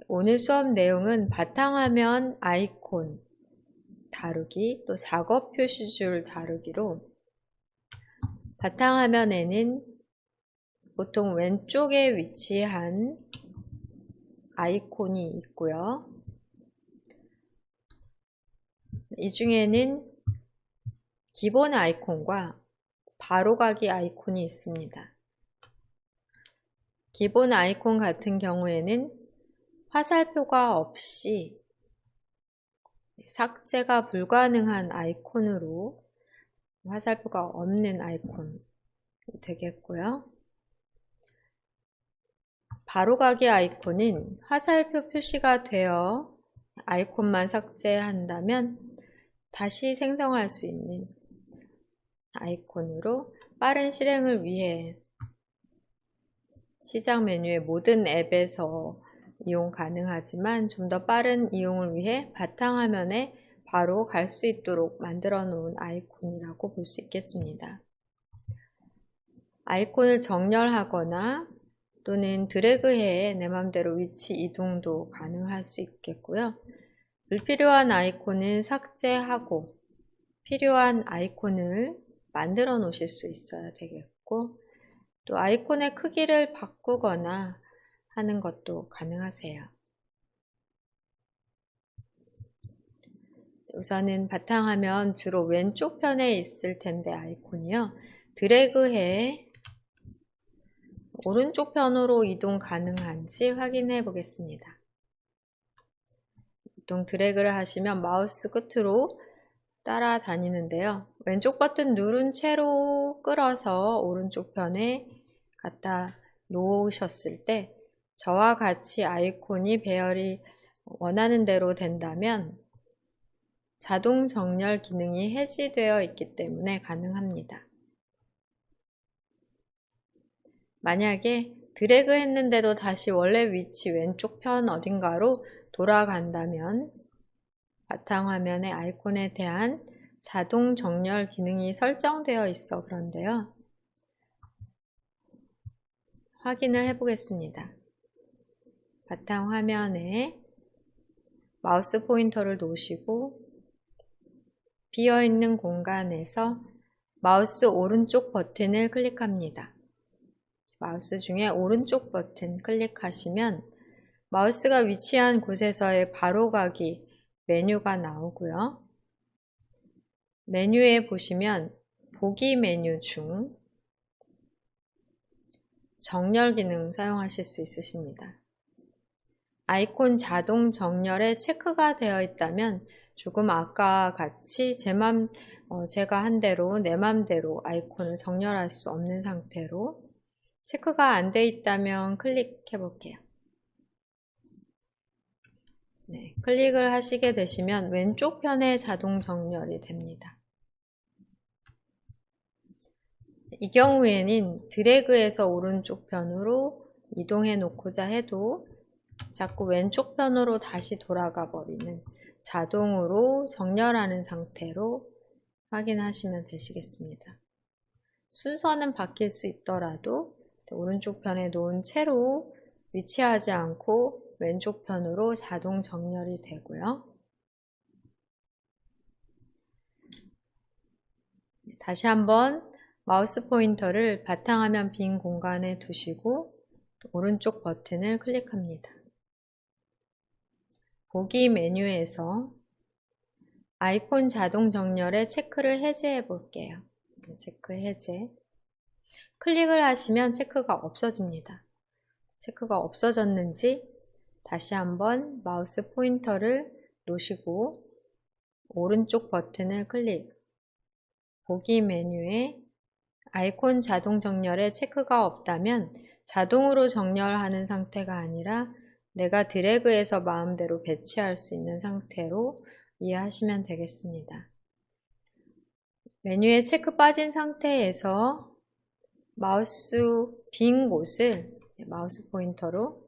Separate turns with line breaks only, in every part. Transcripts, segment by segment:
오늘 수업 내용은 바탕화면 아이콘 다루기, 또 작업 표시줄 다루기로 바탕화면에는 보통 왼쪽에 위치한 아이콘이 있고요. 이 중에는 기본 아이콘과 바로가기 아이콘이 있습니다. 기본 아이콘 같은 경우에는 화살표가 없이 삭제가 불가능한 아이콘으로 화살표가 없는 아이콘 되겠고요. 바로가기 아이콘은 화살표 표시가 되어 아이콘만 삭제한다면 다시 생성할 수 있는 아이콘으로 빠른 실행을 위해 시작 메뉴의 모든 앱에서 이용 가능하지만 좀 더 빠른 이용을 위해 바탕화면에 바로 갈 수 있도록 만들어 놓은 아이콘이라고 볼 수 있겠습니다. 아이콘을 정렬하거나 또는 드래그해 내 맘대로 위치 이동도 가능할 수 있겠고요. 불필요한 아이콘은 삭제하고 필요한 아이콘을 만들어 놓으실 수 있어야 되겠고, 또 아이콘의 크기를 바꾸거나 하는 것도 가능하세요. 우선은 바탕화면 주로 왼쪽 편에 있을 텐데 아이콘이요. 드래그해 오른쪽 편으로 이동 가능한지 확인해 보겠습니다. 보통 드래그를 하시면 마우스 끝으로 따라다니는데요. 왼쪽 버튼 누른 채로 끌어서 오른쪽 편에 갖다 놓으셨을 때 저와 같이 아이콘이 배열이 원하는 대로 된다면 자동 정렬 기능이 해지되어 있기 때문에 가능합니다. 만약에 드래그 했는데도 다시 원래 위치 왼쪽 편 어딘가로 돌아간다면 바탕화면의 아이콘에 대한 자동 정렬 기능이 설정되어 있어 그런데요. 확인을 해보겠습니다. 바탕화면에 마우스 포인터를 놓으시고 비어있는 공간에서 마우스 오른쪽 버튼을 클릭합니다. 마우스 중에 오른쪽 버튼 클릭하시면 마우스가 위치한 곳에서의 바로가기 메뉴가 나오고요. 메뉴에 보시면 보기 메뉴 중 정렬 기능 사용하실 수 있으십니다. 아이콘 자동 정렬에 체크가 되어 있다면 조금 아까 같이 제가 한 대로 내 맘대로 아이콘을 정렬할 수 없는 상태로 체크가 안 돼 있다면 클릭해 볼게요. 네, 클릭을 하시게 되시면 왼쪽 편에 자동 정렬이 됩니다. 이 경우에는 드래그해서 오른쪽 편으로 이동해 놓고자 해도 자꾸 왼쪽 편으로 다시 돌아가 버리는 자동으로 정렬하는 상태로 확인하시면 되시겠습니다. 순서는 바뀔 수 있더라도 오른쪽 편에 놓은 채로 위치하지 않고 왼쪽 편으로 자동 정렬이 되고요. 다시 한번 마우스 포인터를 바탕화면 빈 공간에 두시고 오른쪽 버튼을 클릭합니다. 보기 메뉴에서 아이콘 자동 정렬에 체크를 해제해 볼게요. 체크 해제. 클릭을 하시면 체크가 없어집니다. 체크가 없어졌는지 다시 한번 마우스 포인터를 놓으시고 오른쪽 버튼을 클릭. 보기 메뉴에 아이콘 자동 정렬에 체크가 없다면 자동으로 정렬하는 상태가 아니라 내가 드래그해서 마음대로 배치할 수 있는 상태로 이해하시면 되겠습니다. 메뉴에 체크 빠진 상태에서 마우스 빈 곳을 마우스 포인터로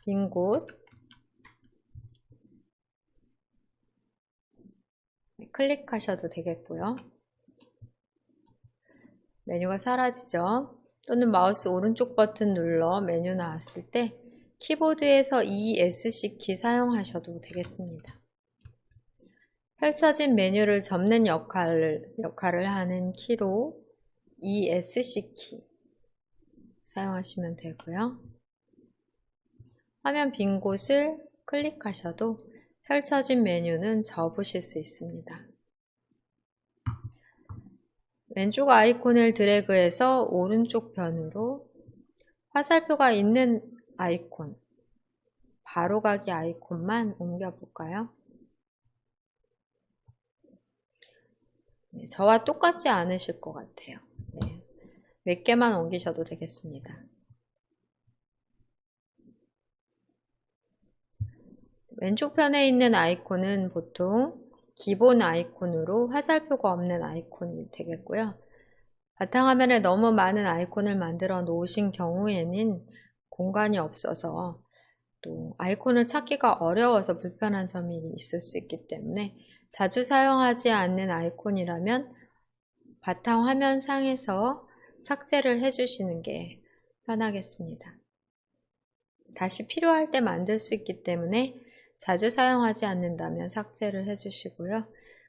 빈 곳 클릭하셔도 되겠고요. 메뉴가 사라지죠. 또는 마우스 오른쪽 버튼 눌러 메뉴 나왔을 때 키보드에서 ESC 키 사용하셔도 되겠습니다. 펼쳐진 메뉴를 접는 역할을 하는 키로 ESC 키 사용하시면 되고요. 화면 빈 곳을 클릭하셔도 펼쳐진 메뉴는 접으실 수 있습니다. 왼쪽 아이콘을 드래그해서 오른쪽 편으로 화살표가 있는 아이콘, 바로가기 아이콘만 옮겨볼까요? 네, 저와 똑같지 않으실 것 같아요. 네, 몇 개만 옮기셔도 되겠습니다. 왼쪽 편에 있는 아이콘은 보통 기본 아이콘으로 화살표가 없는 아이콘이 되겠고요. 바탕화면에 너무 많은 아이콘을 만들어 놓으신 경우에는 공간이 없어서 또 아이콘을 찾기가 어려워서 불편한 점이 있을 수 있기 때문에 자주 사용하지 않는 아이콘이라면 바탕화면 상에서 삭제를 해주시는 게 편하겠습니다. 다시 필요할 때 만들 수 있기 때문에 자주 사용하지 않는다면 삭제를 해주시고요.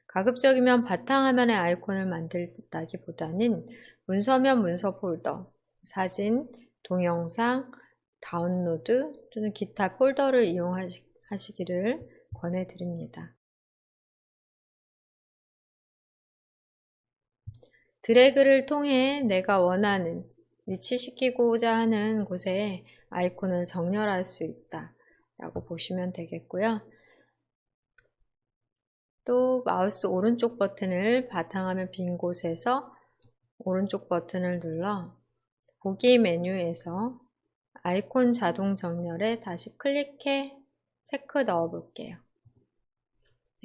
가급적이면 바탕화면에 아이콘을 만들다기보다는 문서면 문서 폴더, 사진, 동영상, 다운로드 또는 기타 폴더를 이용하시기를 권해드립니다. 드래그를 통해 내가 원하는 위치시키고자 하는 곳에 아이콘을 정렬할 수 있다 라고 보시면 되겠고요. 또 마우스 오른쪽 버튼을 바탕화면 빈 곳에서 오른쪽 버튼을 눌러 보기 메뉴에서 아이콘 자동 정렬에 다시 클릭해 체크 넣어 볼게요.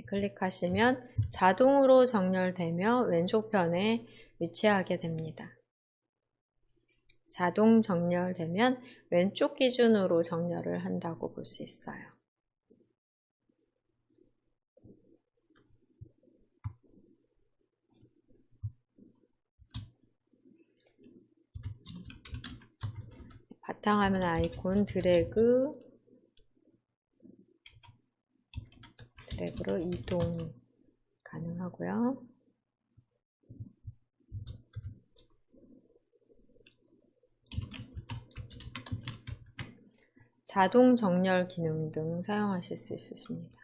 클릭하시면 자동으로 정렬되며 왼쪽 편에 위치하게 됩니다. 자동 정렬되면 왼쪽 기준으로 정렬을 한다고 볼 수 있어요. 바탕화면 아이콘 드래그로 이동 가능하고요. 자동 정렬 기능 등 사용하실 수 있으십니다.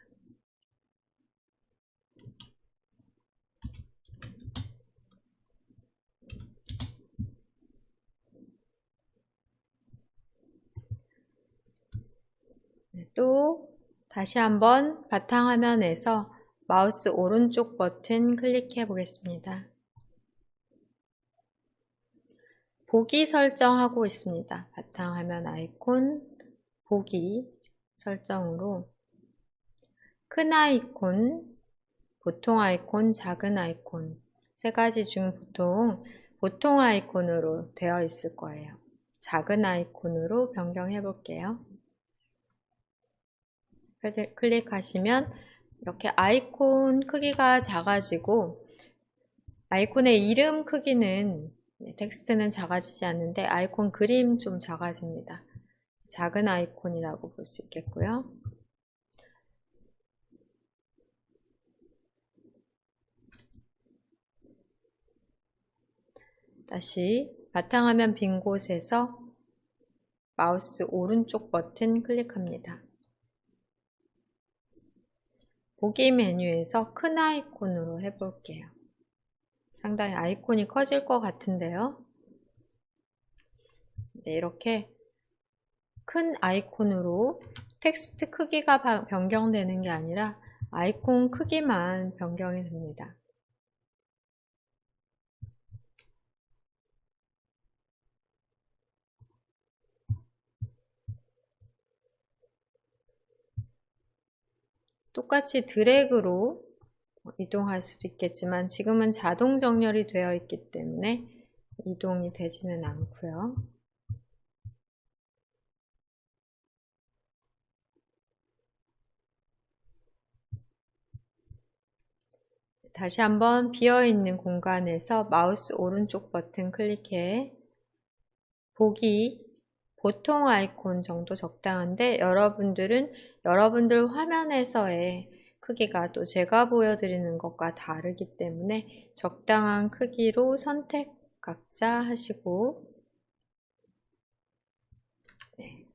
또 다시 한번 바탕화면에서 마우스 오른쪽 버튼 클릭해 보겠습니다. 보기 설정하고 있습니다. 바탕화면 아이콘 보기 설정으로 큰 아이콘, 보통 아이콘, 작은 아이콘 세 가지 중 보통 아이콘으로 되어 있을 거예요. 작은 아이콘으로 변경해 볼게요. 클릭하시면 이렇게 아이콘 크기가 작아지고 아이콘의 이름 크기는 텍스트는 작아지지 않는데 아이콘 그림 좀 작아집니다. 작은 아이콘이라고 볼 수 있겠고요. 다시 바탕화면 빈 곳에서 마우스 오른쪽 버튼 클릭합니다. 보기 메뉴에서 큰 아이콘으로 해볼게요. 상당히 아이콘이 커질 것 같은데요. 네, 이렇게 큰 아이콘으로 텍스트 크기가 변경되는 게 아니라 아이콘 크기만 변경이 됩니다. 똑같이 드래그로 이동할 수도 있겠지만 지금은 자동 정렬이 되어 있기 때문에 이동이 되지는 않고요. 다시 한번 비어있는 공간에서 마우스 오른쪽 버튼 클릭해 보기 보통 아이콘 정도 적당한데 여러분들은 여러분들 화면에서의 크기가 또 제가 보여드리는 것과 다르기 때문에 적당한 크기로 선택 각자 하시고 네.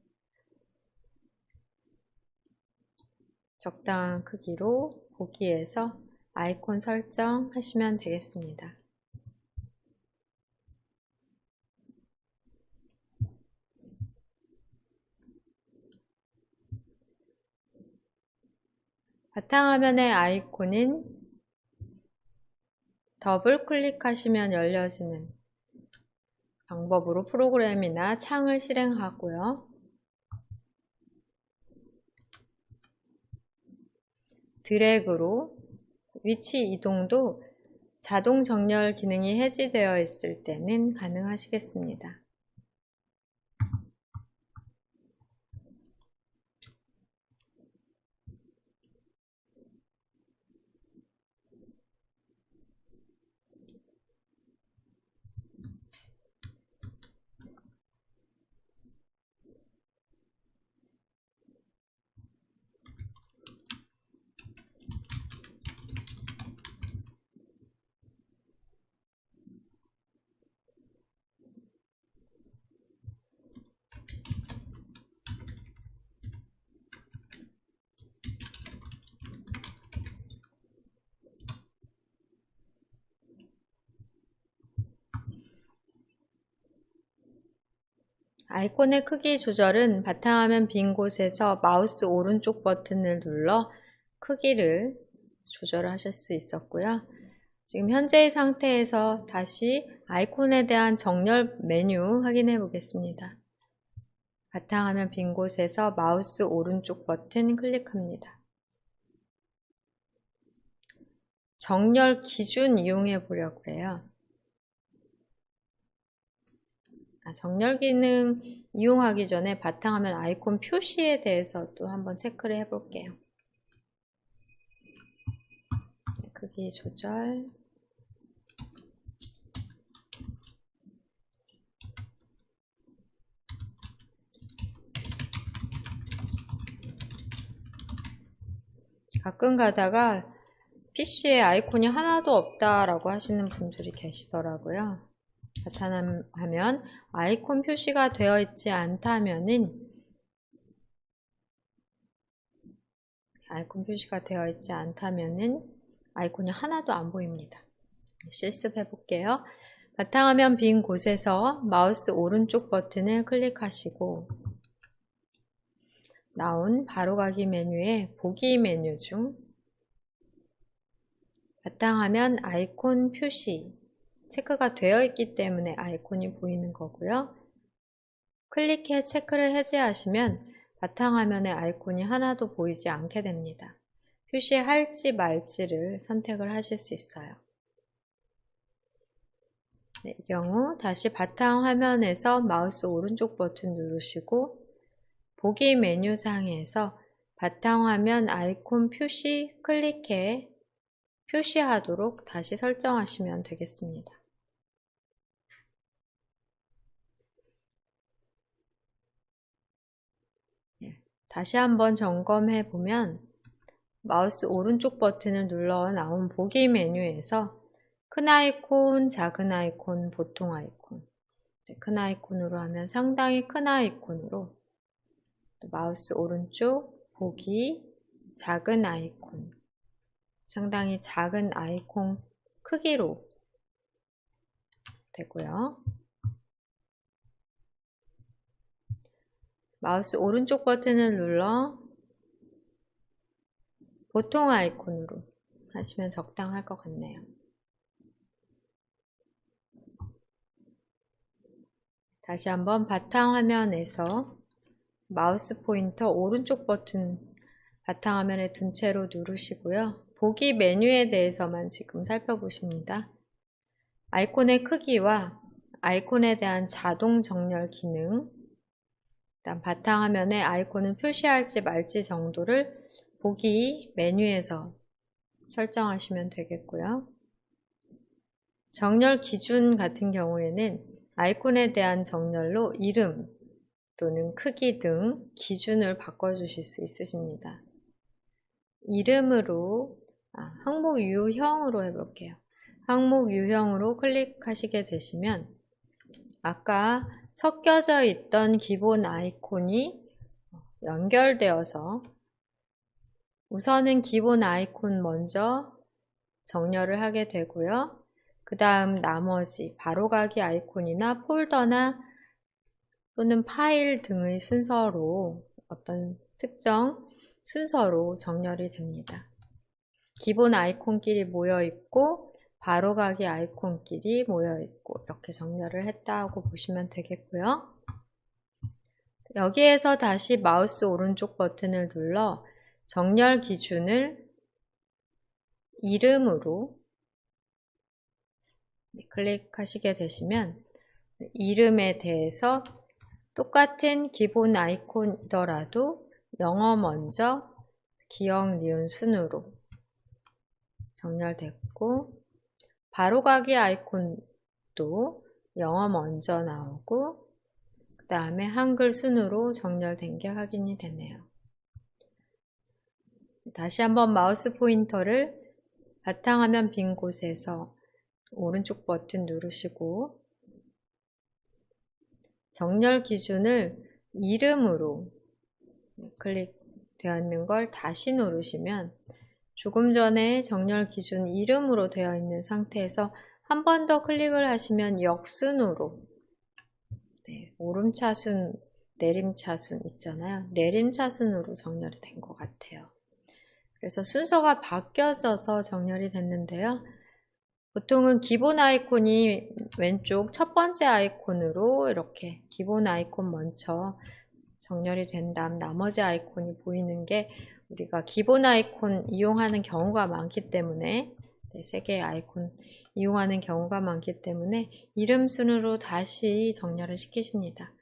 적당한 크기로 보기에서 아이콘 설정하시면 되겠습니다. 바탕화면의 아이콘은 더블 클릭하시면 열려지는 방법으로 프로그램이나 창을 실행하고요. 드래그로 위치 이동도 자동 정렬 기능이 해제되어 있을 때는 가능하시겠습니다. 아이콘의 크기 조절은 바탕화면 빈 곳에서 마우스 오른쪽 버튼을 눌러 크기를 조절하실 수 있었고요. 지금 현재의 상태에서 다시 아이콘에 대한 정렬 메뉴 확인해 보겠습니다. 바탕화면 빈 곳에서 마우스 오른쪽 버튼 클릭합니다. 정렬 기준 이용해 보려고 해요. 정렬 기능 이용하기 전에 바탕화면 아이콘 표시에 대해서 또 한번 체크를 해 볼게요. 크기 조절. 가끔 가다가 PC에 아이콘이 하나도 없다라고 하시는 분들이 계시더라고요. 바탕화면 아이콘 표시가 되어 있지 않다면은 아이콘이 하나도 안 보입니다. 실습해 볼게요. 바탕화면 빈 곳에서 마우스 오른쪽 버튼을 클릭하시고 나온 바로가기 메뉴에 보기 메뉴 중 바탕화면 아이콘 표시 체크가 되어 있기 때문에 아이콘이 보이는 거고요. 클릭해 체크를 해제하시면 바탕화면에 아이콘이 하나도 보이지 않게 됩니다. 표시할지 말지를 선택을 하실 수 있어요. 네, 이 경우 다시 바탕화면에서 마우스 오른쪽 버튼 누르시고 보기 메뉴 상에서 바탕화면 아이콘 표시 클릭해 표시하도록 다시 설정하시면 되겠습니다. 네, 다시 한번 점검해 보면 마우스 오른쪽 버튼을 눌러 나온 보기 메뉴에서 큰 아이콘, 작은 아이콘, 보통 아이콘 큰 아이콘으로 하면 상당히 큰 아이콘으로 마우스 오른쪽 보기 작은 아이콘 상당히 작은 아이콘 크기로 되고요. 마우스 오른쪽 버튼을 눌러 보통 아이콘으로 하시면 적당할 것 같네요. 다시 한번 바탕화면에서 마우스 포인터 오른쪽 버튼 바탕화면에 둔 채로 누르시고요. 보기 메뉴에 대해서만 지금 살펴보십니다. 아이콘의 크기와 아이콘에 대한 자동 정렬 기능, 일단 바탕화면에 아이콘을 표시할지 말지 정도를 보기 메뉴에서 설정하시면 되겠고요. 정렬 기준 같은 경우에는 아이콘에 대한 정렬로 이름, 또는 크기 등 기준을 바꿔주실 수 있으십니다. 이름으로 항목 유형으로 해볼게요. 항목 유형으로 클릭하시게 되시면 아까 섞여져 있던 기본 아이콘이 연결되어서 우선은 기본 아이콘 먼저 정렬을 하게 되고요. 그 다음 나머지 바로가기 아이콘이나 폴더나 또는 파일 등의 순서로 어떤 특정 순서로 정렬이 됩니다. 기본 아이콘끼리 모여있고 바로가기 아이콘끼리 모여있고 이렇게 정렬을 했다고 보시면 되겠고요. 여기에서 다시 마우스 오른쪽 버튼을 눌러 정렬 기준을 이름으로 클릭하시게 되시면 이름에 대해서 똑같은 기본 아이콘이더라도 영어 먼저 기억, 니은, 순으로 정렬됐고 바로가기 아이콘도 영어 먼저 나오고 그 다음에 한글 순으로 정렬된 게 확인이 되네요. 다시 한번 마우스 포인터를 바탕화면 빈 곳에서 오른쪽 버튼 누르시고 정렬 기준을 이름으로 클릭되어 있는 걸 다시 누르시면 조금 전에 정렬 기준 이름으로 되어 있는 상태에서 한 번 더 클릭을 하시면 역순으로 오름차순, 내림차순 있잖아요. 내림차순으로 정렬이 된 것 같아요. 그래서 순서가 바뀌어져서 정렬이 됐는데요. 보통은 기본 아이콘이 왼쪽 첫 번째 아이콘으로 이렇게 기본 아이콘 먼저 정렬이 된 다음 나머지 아이콘이 보이는 게 우리가 기본 아이콘 이용하는 경우가 많기 때문에 세 개의 아이콘 이용하는 경우가 많기 때문에 이름 순으로 다시 정렬을 시키십니다.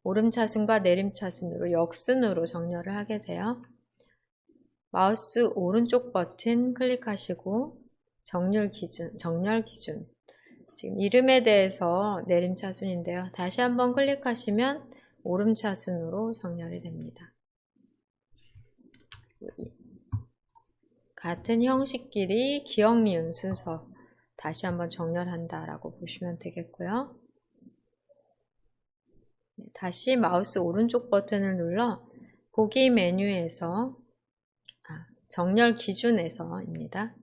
오름차순과 내림차순으로 역순으로 정렬을 하게 돼요. 마우스 오른쪽 버튼 클릭하시고 정렬 기준 지금 이름에 대해서 내림차순인데요. 다시 한번 클릭하시면 오름차순으로 정렬이 됩니다. 같은 형식끼리 기억, 니은 순서 다시 한번 정렬한다 라고 보시면 되겠고요. 다시 마우스 오른쪽 버튼을 눌러 보기 메뉴에서 정렬 기준에서입니다.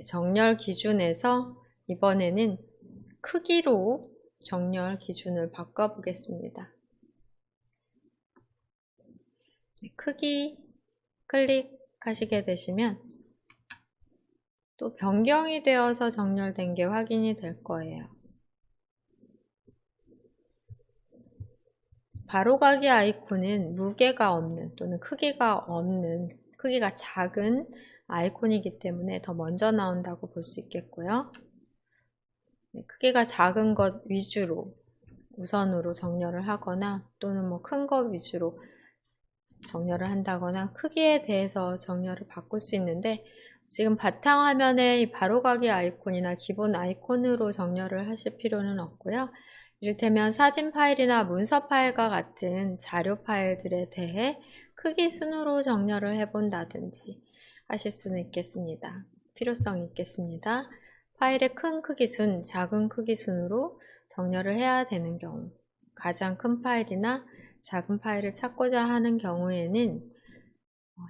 정렬 기준에서 이번에는 크기로 정렬 기준을 바꿔보겠습니다. 크기 클릭하시게 되시면 또 변경이 되어서 정렬된 게 확인이 될 거예요. 바로가기 아이콘은 무게가 없는 또는 크기가 없는, 크기가 작은 아이콘이기 때문에 더 먼저 나온다고 볼 수 있겠고요. 크기가 작은 것 위주로 우선으로 정렬을 하거나 또는 뭐 큰 것 위주로 정렬을 한다거나 크기에 대해서 정렬을 바꿀 수 있는데 지금 바탕화면에 바로가기 아이콘이나 기본 아이콘으로 정렬을 하실 필요는 없고요. 이를테면 사진 파일이나 문서 파일과 같은 자료 파일들에 대해 크기 순으로 정렬을 해본다든지 하실 수는 있겠습니다. 필요성이 있겠습니다. 파일의 큰 크기 순, 작은 크기 순으로 정렬을 해야 되는 경우, 가장 큰 파일이나 작은 파일을 찾고자 하는 경우에는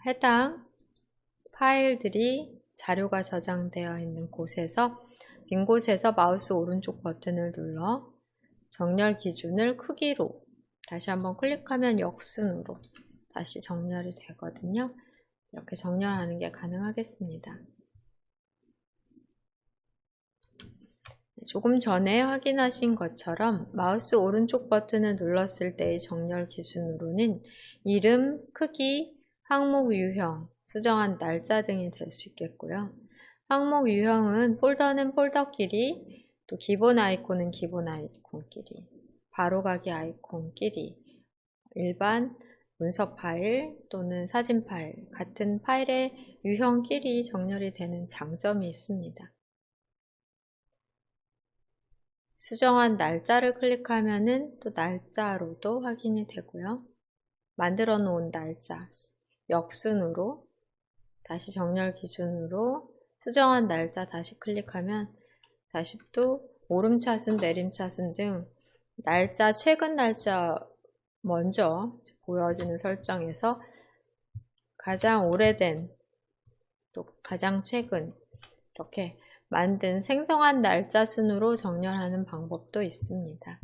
해당 파일들이 자료가 저장되어 있는 곳에서 빈 곳에서 마우스 오른쪽 버튼을 눌러 정렬 기준을 크기로 다시 한번 클릭하면 역순으로 다시 정렬이 되거든요. 이렇게 정렬하는 게 가능하겠습니다. 조금 전에 확인하신 것처럼 마우스 오른쪽 버튼을 눌렀을 때의 정렬 기준으로는 이름, 크기, 항목 유형, 수정한 날짜 등이 될 수 있겠고요. 항목 유형은 폴더는 폴더끼리, 또 기본 아이콘은 기본 아이콘끼리, 바로가기 아이콘끼리, 일반 문서 파일 또는 사진 파일, 같은 파일의 유형끼리 정렬이 되는 장점이 있습니다. 수정한 날짜를 클릭하면은 또 날짜로도 확인이 되고요. 만들어 놓은 날짜, 역순으로 다시 정렬 기준으로 수정한 날짜 다시 클릭하면 다시 또 오름차순, 내림차순 등 날짜, 최근 날짜 먼저 보여지는 설정에서 가장 오래된 또 가장 최근 이렇게 만든 생성한 날짜 순으로 정렬하는 방법도 있습니다.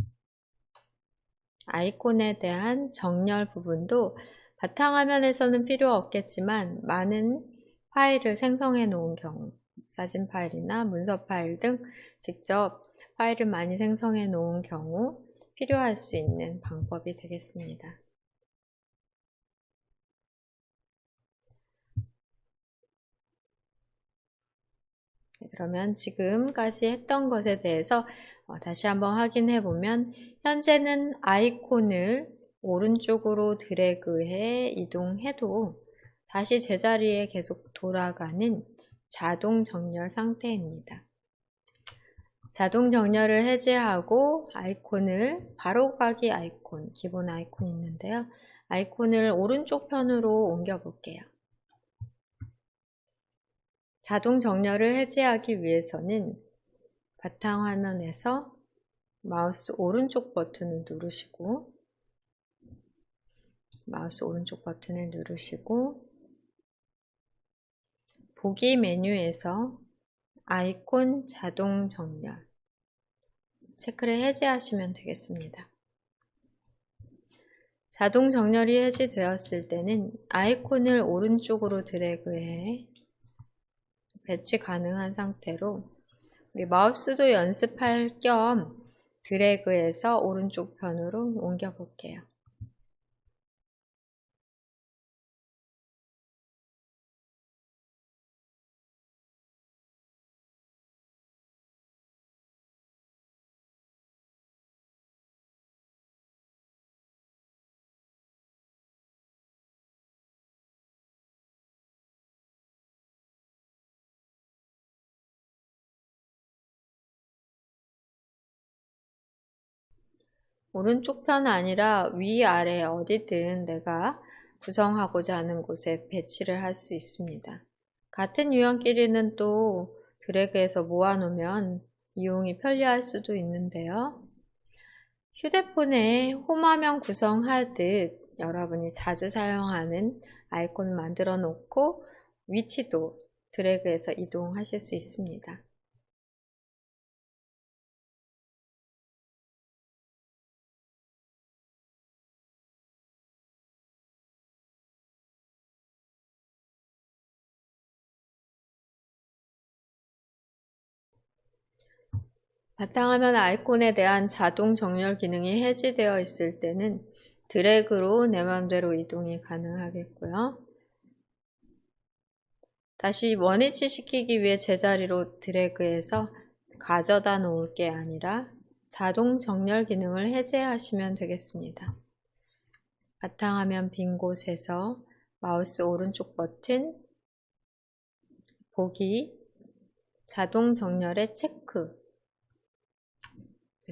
아이콘에 대한 정렬 부분도 바탕화면에서는 필요 없겠지만 많은 파일을 생성해 놓은 경우, 사진 파일이나 문서 파일 등 직접 파일을 많이 생성해 놓은 경우 필요할 수 있는 방법이 되겠습니다. 그러면 지금까지 했던 것에 대해서 다시 한번 확인해 보면 현재는 아이콘을 오른쪽으로 드래그해 이동해도 다시 제자리에 계속 돌아가는 자동 정렬 상태입니다. 자동 정렬을 해제하고 아이콘을 바로가기 아이콘, 기본 아이콘이 있는데요. 아이콘을 오른쪽 편으로 옮겨 볼게요. 자동 정렬을 해제하기 위해서는 바탕화면에서 마우스 오른쪽 버튼을 누르시고 보기 메뉴에서 아이콘 자동 정렬 체크를 해제하시면 되겠습니다. 자동 정렬이 해제되었을 때는 아이콘을 오른쪽으로 드래그해 배치 가능한 상태로 우리 마우스도 연습할 겸 드래그해서 오른쪽 편으로 옮겨 볼게요. 오른쪽 편 아니라 위아래 어디든 내가 구성하고자 하는 곳에 배치를 할 수 있습니다. 같은 유형끼리는 또 드래그해서 모아놓으면 이용이 편리할 수도 있는데요. 휴대폰에 홈화면 구성하듯 여러분이 자주 사용하는 아이콘을 만들어 놓고 위치도 드래그해서 이동하실 수 있습니다. 바탕화면 아이콘에 대한 자동 정렬 기능이 해제되어 있을 때는 드래그로 내 마음대로 이동이 가능하겠고요. 다시 원위치 시키기 위해 제자리로 드래그해서 가져다 놓을 게 아니라 자동 정렬 기능을 해제하시면 되겠습니다. 바탕화면 빈 곳에서 마우스 오른쪽 버튼, 보기, 자동 정렬의 체크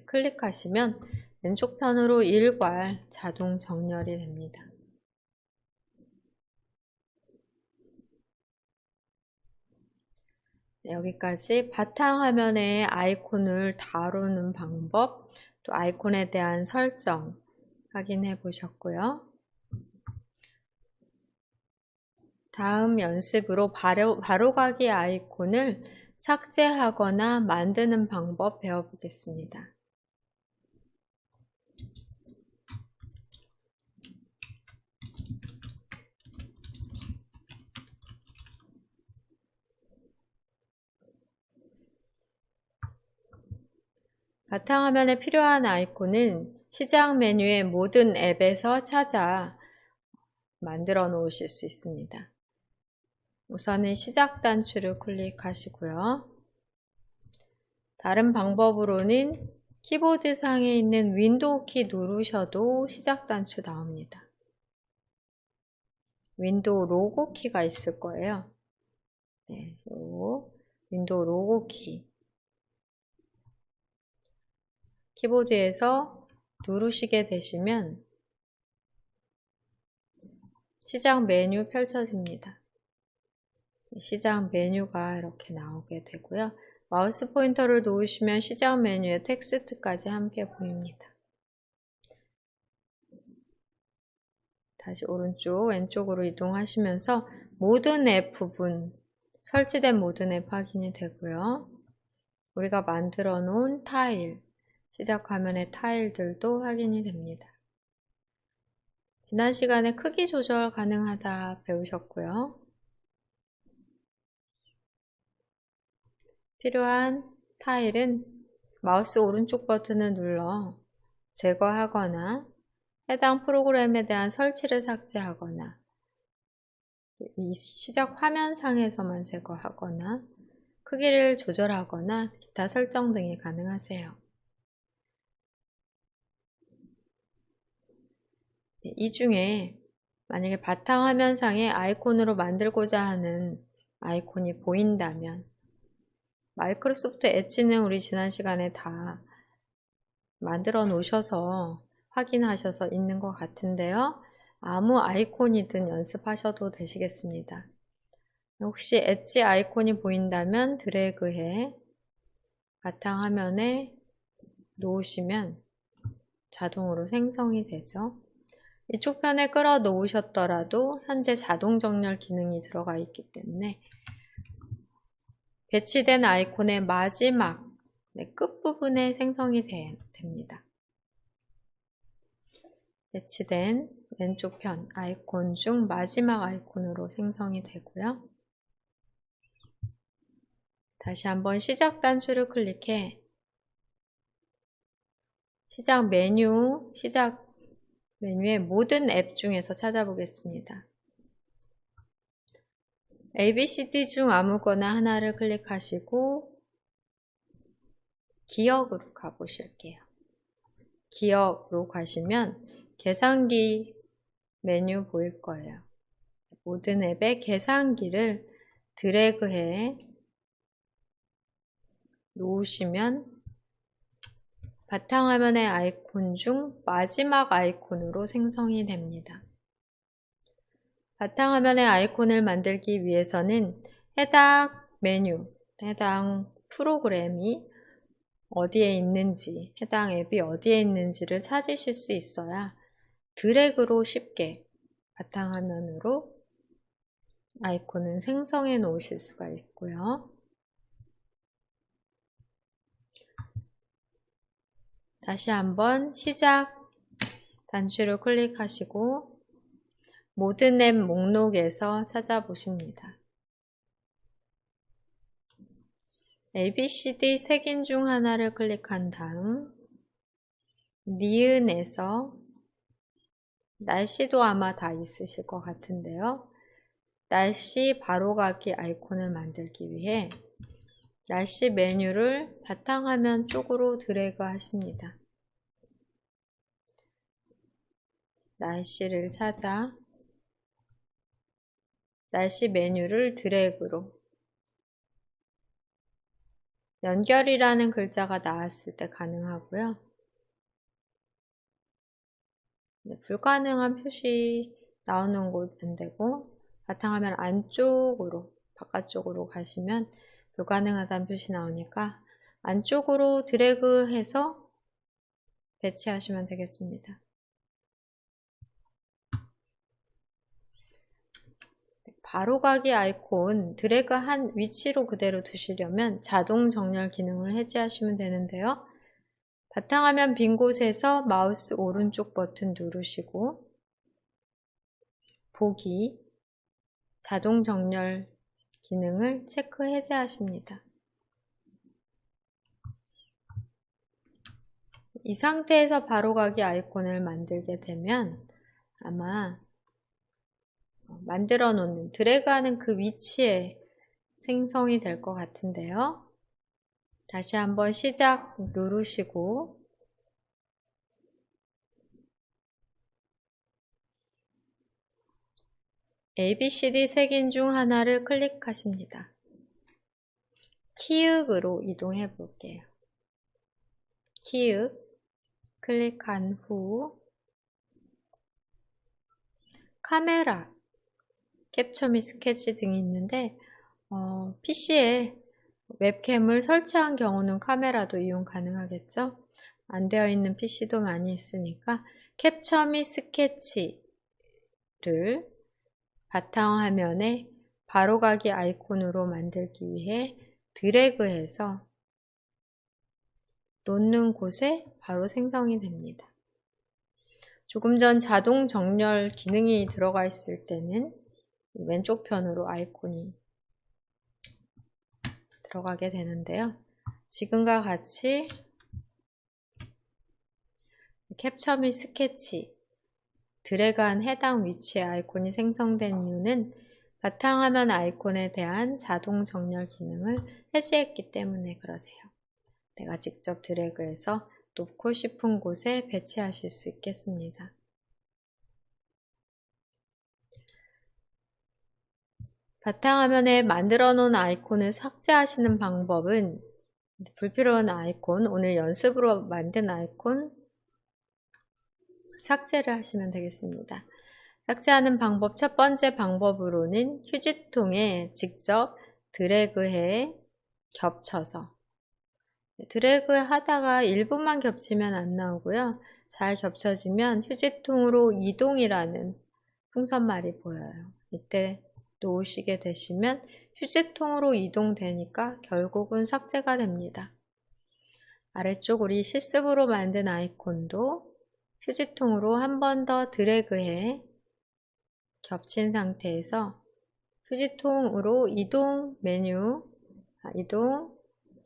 클릭하시면 왼쪽 편으로 일괄 자동 정렬이 됩니다. 여기까지 바탕화면의 아이콘을 다루는 방법, 또 아이콘에 대한 설정 확인해 보셨고요. 다음 연습으로 바로가기 아이콘을 삭제하거나 만드는 방법 배워보겠습니다. 바탕화면에 필요한 아이콘은 시작 메뉴의 모든 앱에서 찾아 만들어 놓으실 수 있습니다. 우선은 시작 단추를 클릭하시고요. 다른 방법으로는 키보드 상에 있는 윈도우 키 누르셔도 시작 단추 나옵니다. 윈도우 로고 키가 있을 거예요. 네, 윈도우 로고 키. 키보드에서 누르시게 되시면 시작 메뉴 펼쳐집니다. 시작 메뉴가 이렇게 나오게 되고요. 마우스 포인터를 놓으시면 시작 메뉴의 텍스트까지 함께 보입니다. 다시 오른쪽 왼쪽으로 이동하시면서 모든 앱 부분, 설치된 모든 앱 확인이 되고요. 우리가 만들어 놓은 타일, 시작 화면의 타일들도 확인이 됩니다. 지난 시간에 크기 조절 가능하다 배우셨고요. 필요한 타일은 마우스 오른쪽 버튼을 눌러 제거하거나 해당 프로그램에 대한 설치를 삭제하거나 이 시작 화면상에서만 제거하거나 크기를 조절하거나 기타 설정 등이 가능하세요. 이 중에 만약에 바탕화면상에 아이콘으로 만들고자 하는 아이콘이 보인다면 마이크로소프트 엣지는 우리 지난 시간에 다 만들어 놓으셔서 확인하셔서 있는 것 같은데요. 아무 아이콘이든 연습하셔도 되시겠습니다. 혹시 엣지 아이콘이 보인다면 드래그해 바탕화면에 놓으시면 자동으로 생성이 되죠. 이쪽 편에 끌어 놓으셨더라도 현재 자동 정렬 기능이 들어가 있기 때문에 배치된 아이콘의 마지막 끝부분에 생성이 됩니다. 배치된 왼쪽 편 아이콘 중 마지막 아이콘으로 생성이 되고요. 다시 한번 시작 단추를 클릭해 시작 메뉴의 모든 앱 중에서 찾아보겠습니다. ABCD 중 아무거나 하나를 클릭하시고 기억으로 가보실게요. 기억으로 가시면 계산기 메뉴 보일 거예요. 모든 앱의 계산기를 드래그해 놓으시면 바탕화면의 아이콘 중 마지막 아이콘으로 생성이 됩니다. 바탕화면의 아이콘을 만들기 위해서는 해당 메뉴, 해당 프로그램이 어디에 있는지, 해당 앱이 어디에 있는지를 찾으실 수 있어야 드래그로 쉽게 바탕화면으로 아이콘을 생성해 놓으실 수가 있고요. 다시 한번 시작 단추를 클릭하시고 모든 앱 목록에서 찾아보십니다. ABCD 색인 중 하나를 클릭한 다음 니은에서 날씨도 아마 다 있으실 것 같은데요. 날씨 바로가기 아이콘을 만들기 위해 날씨 메뉴를 바탕화면 쪽으로 드래그 하십니다. 날씨를 찾아 날씨 메뉴를 드래그로 연결이라는 글자가 나왔을 때 가능하고요. 불가능한 표시 나오는 곳 안 되고 바탕화면 안쪽으로 바깥쪽으로 가시면 불가능하다는 표시 나오니까 안쪽으로 드래그해서 배치하시면 되겠습니다. 바로가기 아이콘 드래그한 위치로 그대로 두시려면 자동 정렬 기능을 해제하시면 되는데요. 바탕화면 빈 곳에서 마우스 오른쪽 버튼 누르시고 보기 자동 정렬 기능을 체크 해제하십니다. 이 상태에서 바로가기 아이콘을 만들게 되면 아마 만들어 놓는 드래그하는 그 위치에 생성이 될 것 같은데요. 다시 한번 시작 누르시고 ABCD 색인 중 하나를 클릭하십니다. 키읔으로 이동해 볼게요. 키읔 클릭한 후 카메라, 캡처 및 스케치 등이 있는데 PC에 웹캠을 설치한 경우는 카메라도 이용 가능하겠죠? 안 되어 있는 PC도 많이 있으니까 캡처 및 스케치를 바탕화면에 바로가기 아이콘으로 만들기 위해 드래그해서 놓는 곳에 바로 생성이 됩니다. 조금 전 자동 정렬 기능이 들어가 있을 때는 왼쪽 편으로 아이콘이 들어가게 되는데요. 지금과 같이 캡처 및 스케치 드래그한 해당 위치에 아이콘이 생성된 이유는 바탕화면 아이콘에 대한 자동 정렬 기능을 해제했기 때문에 그러세요. 내가 직접 드래그해서 놓고 싶은 곳에 배치하실 수 있겠습니다. 바탕화면에 만들어 놓은 아이콘을 삭제하시는 방법은 불필요한 아이콘, 오늘 연습으로 만든 아이콘 삭제를 하시면 되겠습니다. 삭제하는 방법 첫 번째 방법으로는 휴지통에 직접 드래그해 겹쳐서 드래그 하다가 일부만 겹치면 안 나오고요. 잘 겹쳐지면 휴지통으로 이동이라는 풍선말이 보여요. 이때 놓으시게 되시면 휴지통으로 이동되니까 결국은 삭제가 됩니다. 아래쪽 우리 실습으로 만든 아이콘도 휴지통으로 한 번 더 드래그해 겹친 상태에서 휴지통으로 이동 메뉴, 이동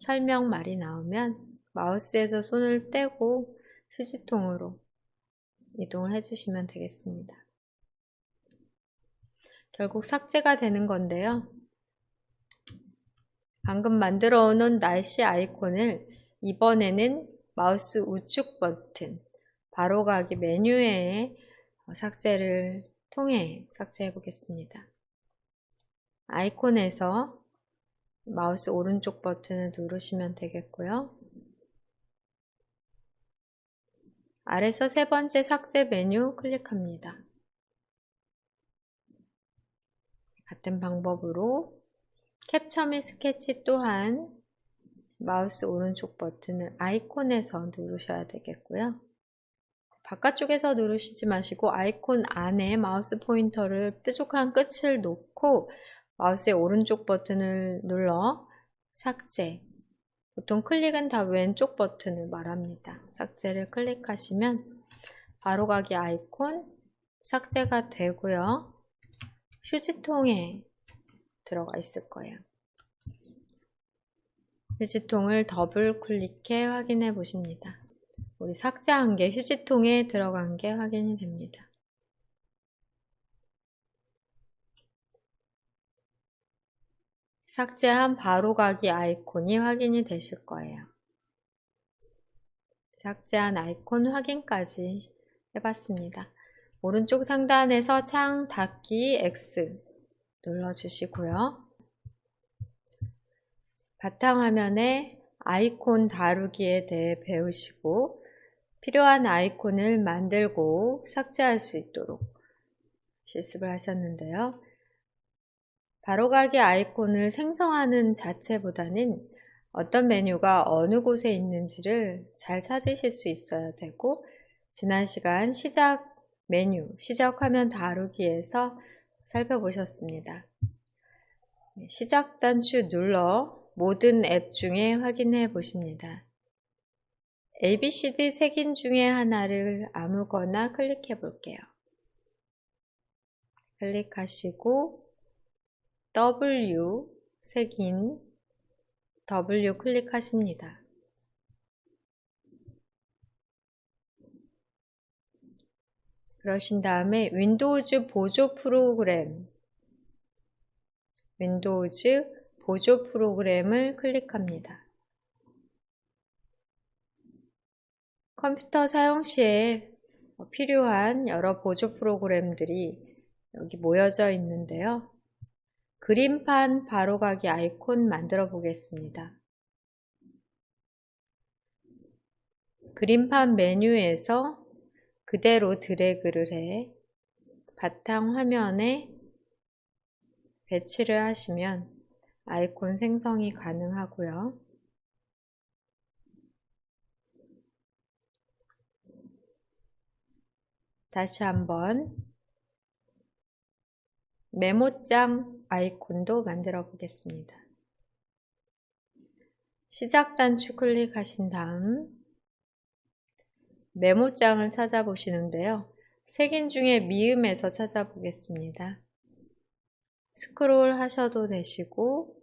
설명말이 나오면 마우스에서 손을 떼고 휴지통으로 이동을 해주시면 되겠습니다. 결국 삭제가 되는 건데요. 방금 만들어 놓은 날씨 아이콘을 이번에는 마우스 우측 버튼 바로가기 메뉴에 삭제를 통해 삭제해 보겠습니다. 아이콘에서 마우스 오른쪽 버튼을 누르시면 되겠고요. 아래서 세 번째 삭제 메뉴 클릭합니다. 같은 방법으로 캡처 및 스케치 또한 마우스 오른쪽 버튼을 아이콘에서 누르셔야 되겠고요. 바깥쪽에서 누르시지 마시고 아이콘 안에 마우스 포인터를 뾰족한 끝을 놓고 마우스의 오른쪽 버튼을 눌러 삭제, 보통 클릭은 다 왼쪽 버튼을 말합니다. 삭제를 클릭하시면 바로가기 아이콘 삭제가 되고요. 휴지통에 들어가 있을 거예요. 휴지통을 더블 클릭해 확인해 보십니다. 우리 삭제한 게 휴지통에 들어간 게 확인이 됩니다. 삭제한 바로가기 아이콘이 확인이 되실 거예요. 삭제한 아이콘 확인까지 해봤습니다. 오른쪽 상단에서 창 닫기 X 눌러주시고요. 바탕화면에 아이콘 다루기에 대해 배우시고 필요한 아이콘을 만들고 삭제할 수 있도록 실습을 하셨는데요. 바로가기 아이콘을 생성하는 자체보다는 어떤 메뉴가 어느 곳에 있는지를 잘 찾으실 수 있어야 되고, 지난 시간 시작 메뉴, 시작 화면 다루기에서 살펴보셨습니다. 시작 단추 눌러 모든 앱 중에 확인해 보십니다. ABCD 색인 중에 하나를 아무거나 클릭해 볼게요. 클릭하시고 W 색인 W 클릭하십니다. 그러신 다음에 윈도우즈 보조 프로그램을 클릭합니다. 컴퓨터 사용 시에 필요한 여러 보조 프로그램들이 여기 모여져 있는데요. 그림판 바로가기 아이콘 만들어 보겠습니다. 그림판 메뉴에서 그대로 드래그를 해 바탕 화면에 배치를 하시면 아이콘 생성이 가능하고요. 다시 한번 메모장 아이콘도 만들어 보겠습니다. 시작 단추 클릭하신 다음 메모장을 찾아보시는데요. 색인 중에 미음에서 찾아보겠습니다. 스크롤 하셔도 되시고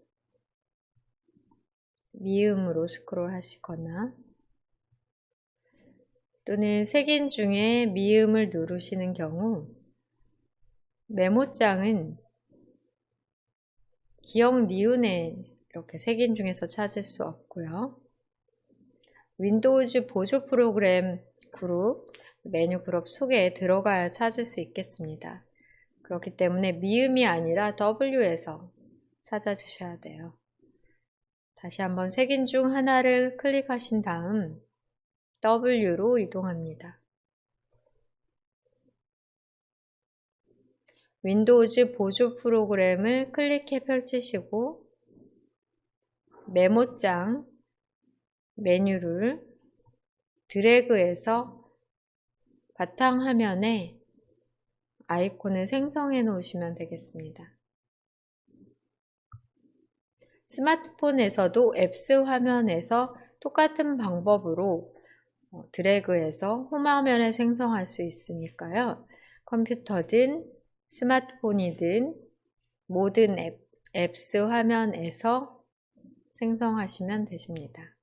미음으로 스크롤 하시거나 또는 색인 중에 미음을 누르시는 경우 메모장은 기억 니은에 이렇게 색인 중에서 찾을 수 없고요. 윈도우즈 보조 프로그램 그룹, 메뉴 그룹 속에 들어가야 찾을 수 있겠습니다. 그렇기 때문에 미음이 아니라 W에서 찾아주셔야 돼요. 다시 한번 색인 중 하나를 클릭하신 다음 W로 이동합니다. 윈도우즈 보조 프로그램을 클릭해 펼치시고 메모장 메뉴를 드래그해서 바탕화면에 아이콘을 생성해 놓으시면 되겠습니다. 스마트폰에서도 앱스 화면에서 똑같은 방법으로 드래그해서 홈화면에 생성할 수 있으니까요. 컴퓨터든 스마트폰이든 모든 앱스 화면에서 생성하시면 되십니다.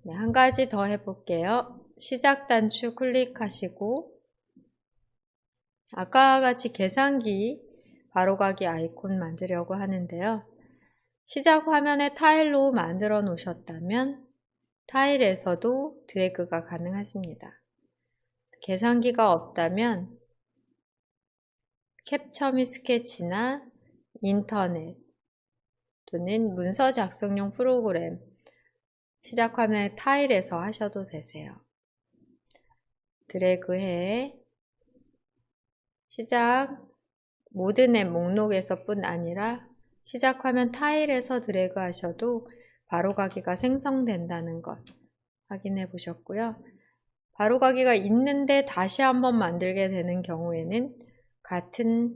네, 한 가지 더 해볼게요. 시작 단추 클릭하시고 아까와 같이 계산기 바로가기 아이콘 만들려고 하는데요. 시작 화면에 타일로 만들어 놓으셨다면 타일에서도 드래그가 가능하십니다. 계산기가 없다면 캡처 및 스케치나 인터넷 또는 문서 작성용 프로그램 시작 화면에 타일에서 하셔도 되세요. 드래그해 시작 모든 앱 목록에서 뿐 아니라 시작 화면 타일에서 드래그 하셔도 바로가기가 생성된다는 것 확인해 보셨고요. 바로가기가 있는데 다시 한번 만들게 되는 경우에는 같은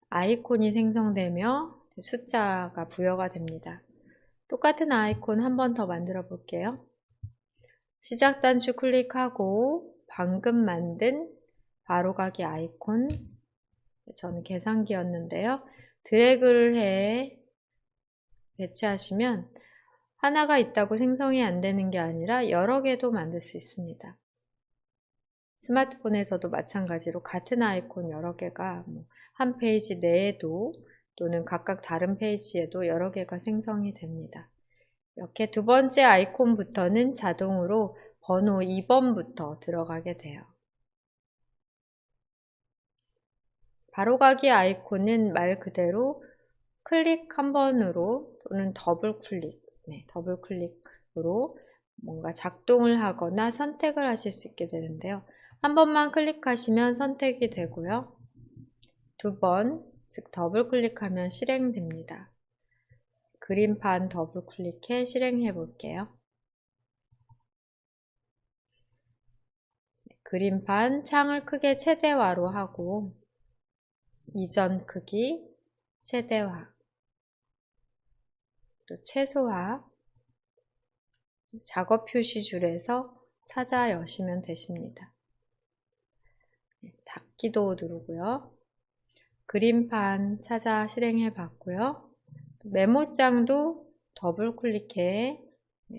아이콘이 생성되며 숫자가 부여가 됩니다. 똑같은 아이콘 한 번 더 만들어 볼게요. 시작 단추 클릭하고 방금 만든 바로가기 아이콘 저는 계산기였는데요. 드래그를 해 배치하시면 하나가 있다고 생성이 안 되는 게 아니라 여러 개도 만들 수 있습니다. 스마트폰에서도 마찬가지로 같은 아이콘 여러 개가 한 페이지 내에도 또는 각각 다른 페이지에도 여러 개가 생성이 됩니다. 이렇게 두 번째 아이콘부터는 자동으로 번호 2번부터 들어가게 돼요. 바로가기 아이콘은 말 그대로 클릭 한 번으로 또는 더블 클릭으로 뭔가 작동을 하거나 선택을 하실 수 있게 되는데요. 한 번만 클릭하시면 선택이 되고요. 두 번, 즉 더블 클릭하면 실행됩니다. 그림판 더블 클릭해 실행해 볼게요. 그림판 창을 크게 최대화로 하고 이전 크기 최대화 또 최소화 작업 표시줄에서 찾아 여시면 되십니다. 닫기도 누르고요. 그림판 찾아 실행해 봤고요. 메모장도 더블 클릭해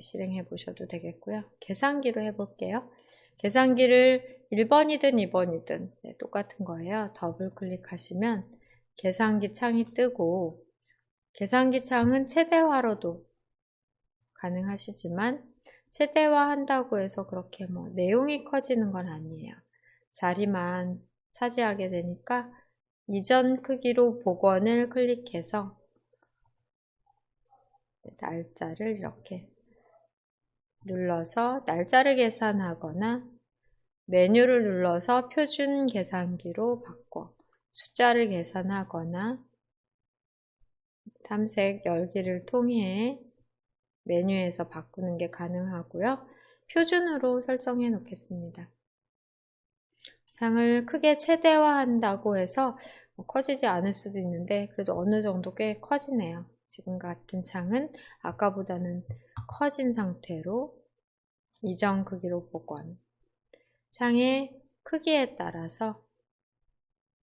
실행해 보셔도 되겠고요. 계산기로 해볼게요. 계산기를 1번이든 2번이든 똑같은 거예요. 더블 클릭하시면 계산기 창이 뜨고 계산기 창은 최대화로도 가능하시지만 최대화 한다고 해서 그렇게 내용이 커지는 건 아니에요. 자리만 차지하게 되니까 이전 크기로 복원을 클릭해서 날짜를 이렇게 눌러서 날짜를 계산하거나 메뉴를 눌러서 표준 계산기로 바꿔 숫자를 계산하거나 탐색 열기를 통해 메뉴에서 바꾸는 게 가능하고요. 표준으로 설정해 놓겠습니다. 창을 크게 최대화한다고 해서 커지지 않을 수도 있는데 그래도 어느 정도 꽤 커지네요. 지금 같은 창은 아까보다는 커진 상태로 이전 크기로 복원. 창의 크기에 따라서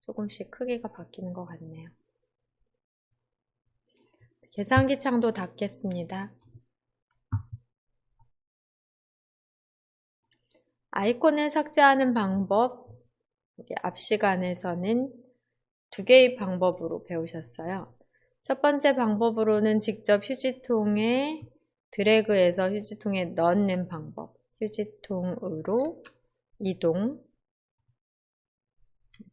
조금씩 크기가 바뀌는 것 같네요. 계산기 창도 닫겠습니다. 아이콘을 삭제하는 방법, 앞 시간에서는 두 개의 방법으로 배우셨어요. 첫 번째 방법으로는 직접 휴지통에 드래그해서 휴지통에 넣는 방법. 휴지통으로 이동.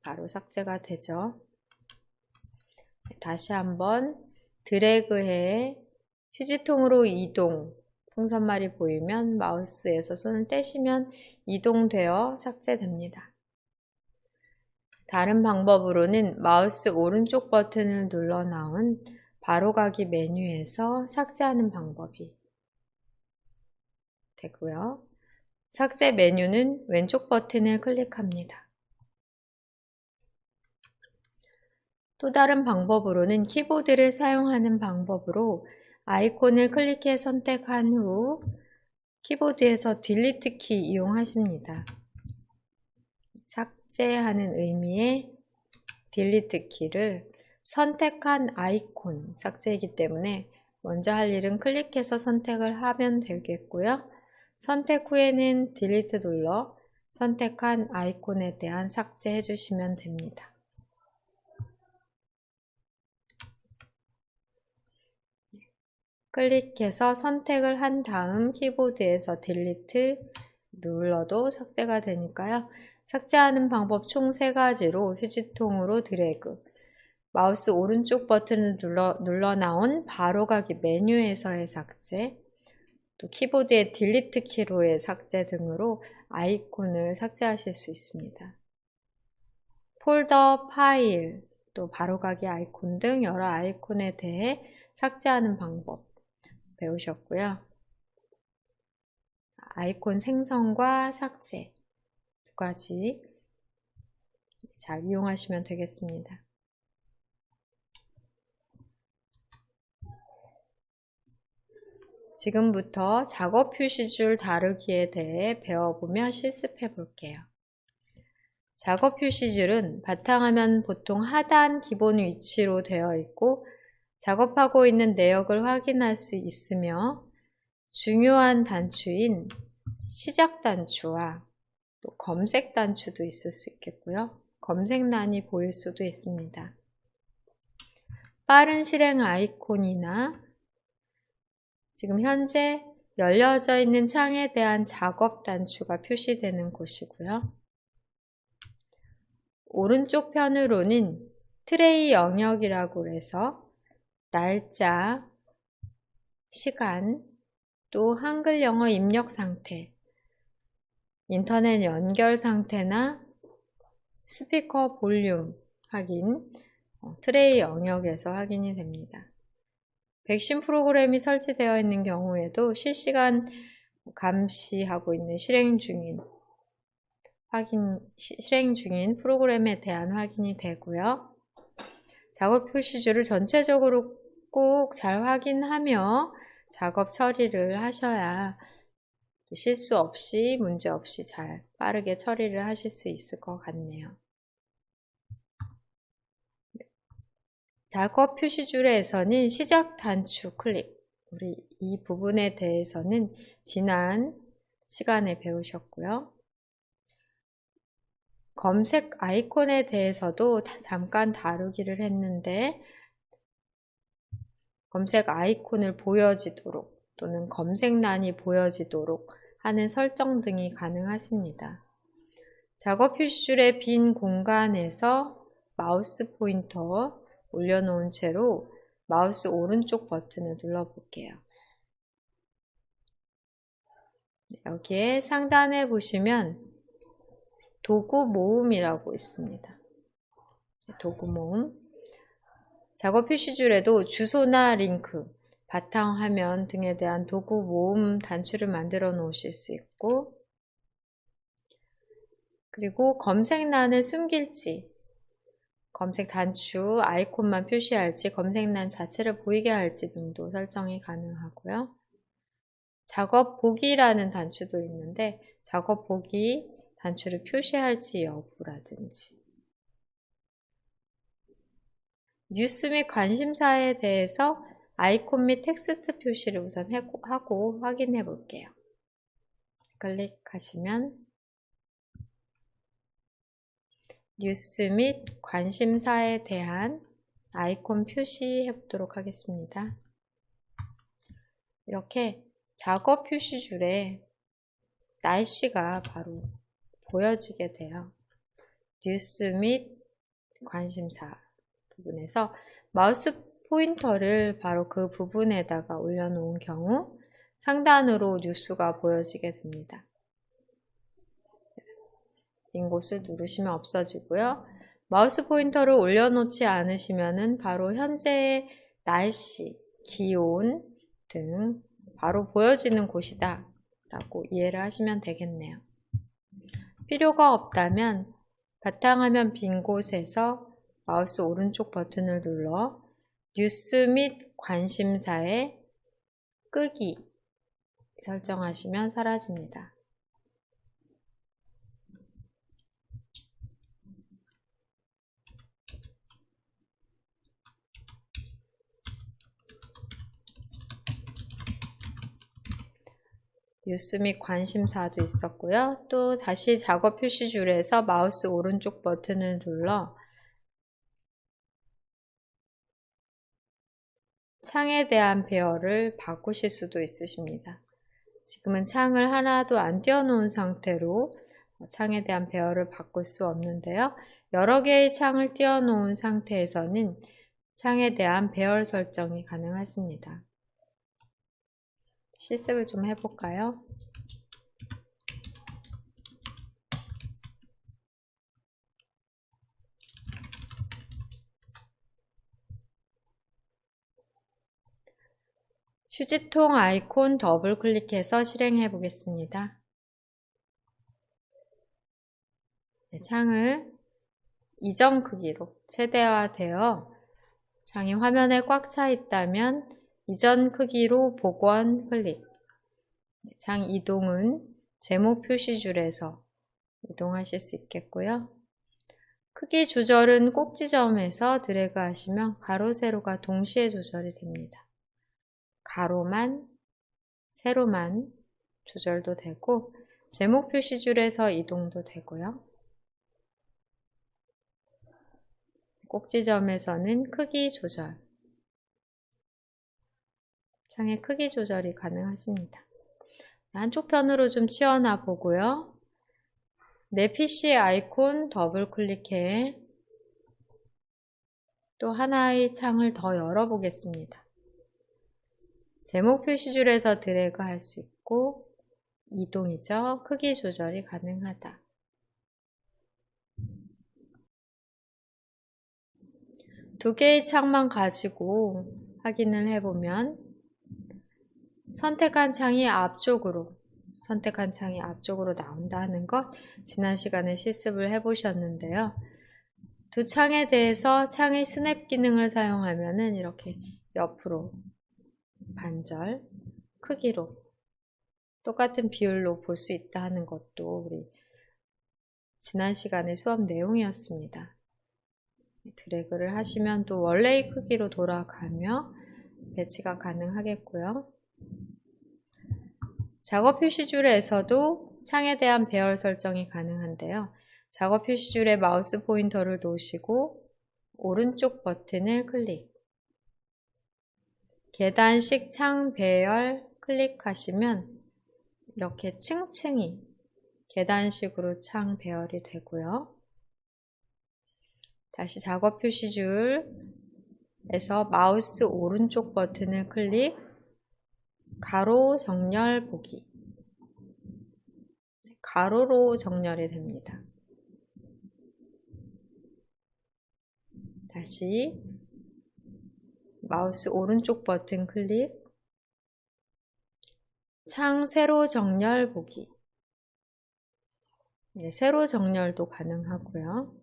바로 삭제가 되죠. 다시 한번 드래그해 휴지통으로 이동. 풍선말이 보이면 마우스에서 손을 떼시면 이동되어 삭제됩니다. 다른 방법으로는 마우스 오른쪽 버튼을 눌러 나온 바로가기 메뉴에서 삭제하는 방법이 되고요. 삭제 메뉴는 왼쪽 버튼을 클릭합니다. 또 다른 방법으로는 키보드를 사용하는 방법으로 아이콘을 클릭해 선택한 후 키보드에서 딜리트 키 이용하십니다. 삭제하는 의미의 딜리트 키를 선택한 아이콘 삭제이기 때문에 먼저 할 일은 클릭해서 선택을 하면 되겠고요. 선택 후에는 딜리트 눌러 선택한 아이콘에 대한 삭제해 주시면 됩니다. 클릭해서 선택을 한 다음 키보드에서 딜리트 눌러도 삭제가 되니까요. 삭제하는 방법 총 3가지로 휴지통으로 드래그, 마우스 오른쪽 버튼을 눌러 나온 바로가기 메뉴에서의 삭제, 또 키보드의 딜리트 키로의 삭제 등으로 아이콘을 삭제하실 수 있습니다. 폴더, 파일, 또 바로가기 아이콘 등 여러 아이콘에 대해 삭제하는 방법 배우셨고요. 아이콘 생성과 삭제 2가지 잘 이용하시면 되겠습니다. 지금부터 작업 표시줄 다루기에 대해 배워보며 실습해 볼게요. 작업 표시줄은 바탕화면 보통 하단 기본 위치로 되어 있고 작업하고 있는 내역을 확인할 수 있으며 중요한 단추인 시작 단추와 또 검색 단추도 있을 수 있겠고요. 검색란이 보일 수도 있습니다. 빠른 실행 아이콘이나 지금 현재 열려져 있는 창에 대한 작업 단추가 표시되는 곳이고요. 오른쪽 편으로는 트레이 영역이라고 해서 날짜, 시간, 또 한글, 영어 입력 상태, 인터넷 연결 상태나 스피커 볼륨 확인, 트레이 영역에서 확인이 됩니다. 백신 프로그램이 설치되어 있는 경우에도 실시간 감시하고 있는 실행 중인 프로그램에 대한 확인이 되고요. 작업 표시줄을 전체적으로 꼭 잘 확인하며 작업 처리를 하셔야 실수 없이 문제 없이 잘 빠르게 처리를 하실 수 있을 것 같네요. 작업 표시줄에서는 시작 단추 클릭, 우리 이 부분에 대해서는 지난 시간에 배우셨고요. 검색 아이콘에 대해서도 잠깐 다루기를 했는데 검색 아이콘을 보여지도록 또는 검색란이 보여지도록 하는 설정 등이 가능하십니다. 작업 표시줄의 빈 공간에서 마우스 포인터 올려놓은 채로 마우스 오른쪽 버튼을 눌러볼게요. 여기에 상단에 보시면 도구 모음이라고 있습니다. 도구 모음. 작업 표시줄에도 주소나 링크, 바탕화면 등에 대한 도구 모음 단추를 만들어 놓으실 수 있고, 그리고 검색란을 숨길지, 검색 단추 아이콘만 표시할지, 검색란 자체를 보이게 할지 등도 설정이 가능하고요. 작업 보기라는 단추도 있는데 작업 보기 단추를 표시할지 여부라든지, 뉴스 및 관심사에 대해서 아이콘 및 텍스트 표시를 우선 하고 확인해 볼게요. 클릭하시면 뉴스 및 관심사에 대한 아이콘 표시해 보도록 하겠습니다. 이렇게 작업 표시줄에 날씨가 바로 보여지게 돼요. 뉴스 및 관심사 부분에서 마우스 포인터를 바로 그 부분에다가 올려놓은 경우 상단으로 뉴스가 보여지게 됩니다. 빈 곳을 누르시면 없어지고요. 마우스 포인터를 올려놓지 않으시면은 바로 현재의 날씨, 기온 등 바로 보여지는 곳이다 라고 이해를 하시면 되겠네요. 필요가 없다면 바탕화면 빈 곳에서 마우스 오른쪽 버튼을 눌러 뉴스 및 관심사의 끄기 설정하시면 사라집니다. 뉴스 및 관심사도 있었고요. 또 다시 작업 표시줄에서 마우스 오른쪽 버튼을 눌러 창에 대한 배열을 바꾸실 수도 있으십니다. 지금은 창을 하나도 안 띄워놓은 상태로 창에 대한 배열을 바꿀 수 없는데요. 여러 개의 창을 띄워놓은 상태에서는 창에 대한 배열 설정이 가능하십니다. 실습을 좀 해볼까요? 휴지통 아이콘 더블 클릭해서 실행해 보겠습니다. 네, 창을 이전 크기로 최대화되어 창이 화면에 꽉 차 있다면 이전 크기로 복원 클릭. 창 이동은 제목 표시줄에서 이동하실 수 있겠고요. 크기 조절은 꼭지점에서 드래그 하시면 가로, 세로가 동시에 조절이 됩니다. 가로만, 세로만 조절도 되고 제목 표시줄에서 이동도 되고요. 꼭지점에서는 크기 조절, 창의 크기 조절이 가능하십니다. 한쪽 편으로 좀 치워놔 보고요. 내 PC 아이콘 더블 클릭해 또 하나의 창을 더 열어보겠습니다. 제목 표시줄에서 드래그 할 수 있고 이동이죠. 크기 조절이 가능하다. 두 개의 창만 가지고 확인을 해보면 선택한 창이 앞쪽으로 나온다는 것 지난 시간에 실습을 해보셨는데요. 두 창에 대해서 창의 스냅 기능을 사용하면은 이렇게 옆으로 반절 크기로 똑같은 비율로 볼 수 있다 하는 것도 우리 지난 시간의 수업 내용이었습니다. 드래그를 하시면 또 원래의 크기로 돌아가며 배치가 가능하겠고요. 작업 표시줄에서도 창에 대한 배열 설정이 가능한데요. 작업 표시줄에 마우스 포인터를 놓으시고 오른쪽 버튼을 클릭. 계단식 창 배열 클릭하시면 이렇게 층층이 계단식으로 창 배열이 되고요. 다시 작업 표시줄 에서 마우스 오른쪽 버튼을 클릭, 가로 정렬 보기. 가로로 정렬이 됩니다. 다시 마우스 오른쪽 버튼 클릭, 창 세로 정렬 보기. 네, 세로 정렬도 가능하고요.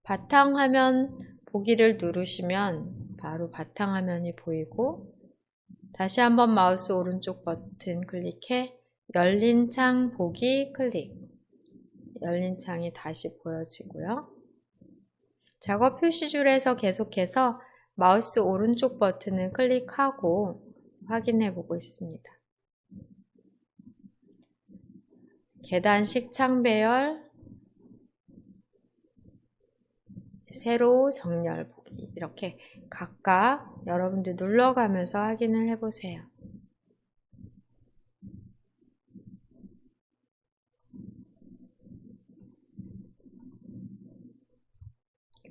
바탕화면 보기를 누르시면 바로 바탕화면이 보이고, 다시 한번 마우스 오른쪽 버튼 클릭해 열린 창 보기 클릭. 열린 창이 다시 보여지고요. 작업 표시줄에서 계속해서 마우스 오른쪽 버튼을 클릭하고 확인해 보고 있습니다. 계단식 창 배열, 세로 정렬 보기, 이렇게 각각 여러분들 눌러가면서 확인을 해보세요.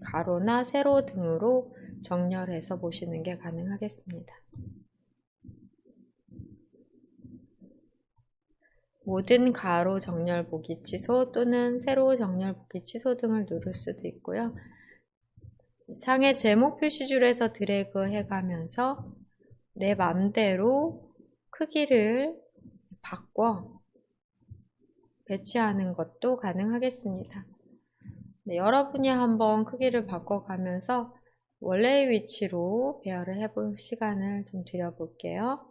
가로나 세로 등으로 정렬해서 보시는 게 가능하겠습니다. 모든 가로 정렬 보기 취소 또는 세로 정렬 보기 취소 등을 누를 수도 있고요. 창의 제목 표시줄에서 드래그 해가면서 내 맘대로 크기를 바꿔 배치하는 것도 가능하겠습니다. 네, 여러분이 한번 크기를 바꿔가면서 원래의 위치로 배열을 해볼 시간을 좀 드려볼게요.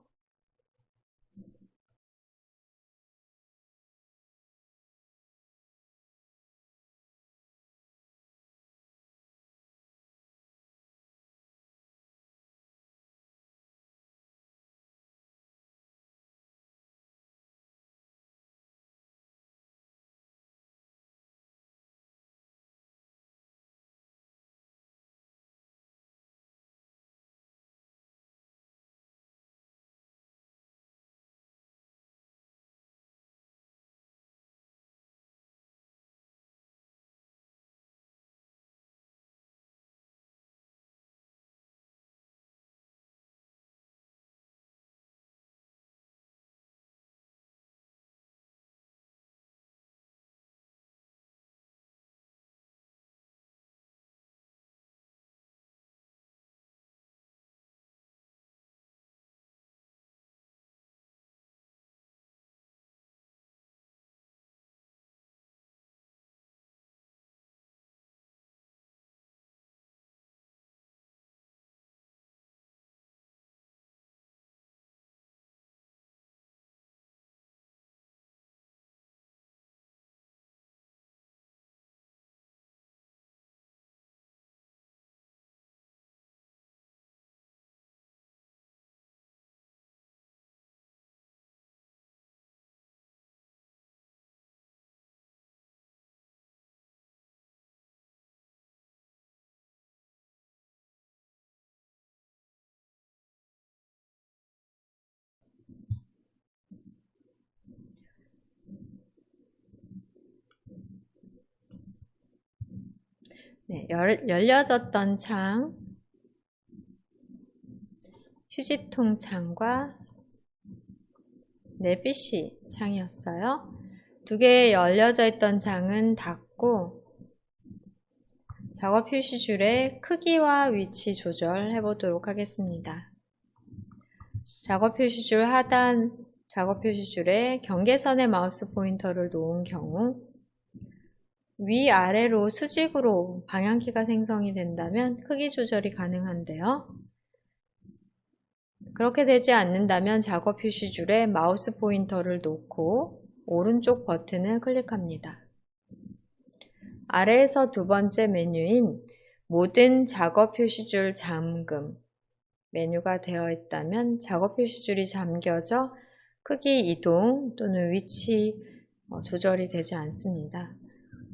네, 열려졌던 창, 휴지통 창과 PC 창이었어요. 두 개의 열려져 있던 창은 닫고 작업 표시줄의 크기와 위치 조절해 보도록 하겠습니다. 작업 표시줄 하단 작업 표시줄에 경계선에 마우스 포인터를 놓은 경우 위아래로 수직으로 방향키가 생성이 된다면 크기 조절이 가능한데요. 그렇게 되지 않는다면 작업 표시줄에 마우스 포인터를 놓고 오른쪽 버튼을 클릭합니다. 아래에서 두 번째 메뉴인 모든 작업 표시줄 잠금 메뉴가 되어 있다면 작업 표시줄이 잠겨져 크기 이동 또는 위치 조절이 되지 않습니다.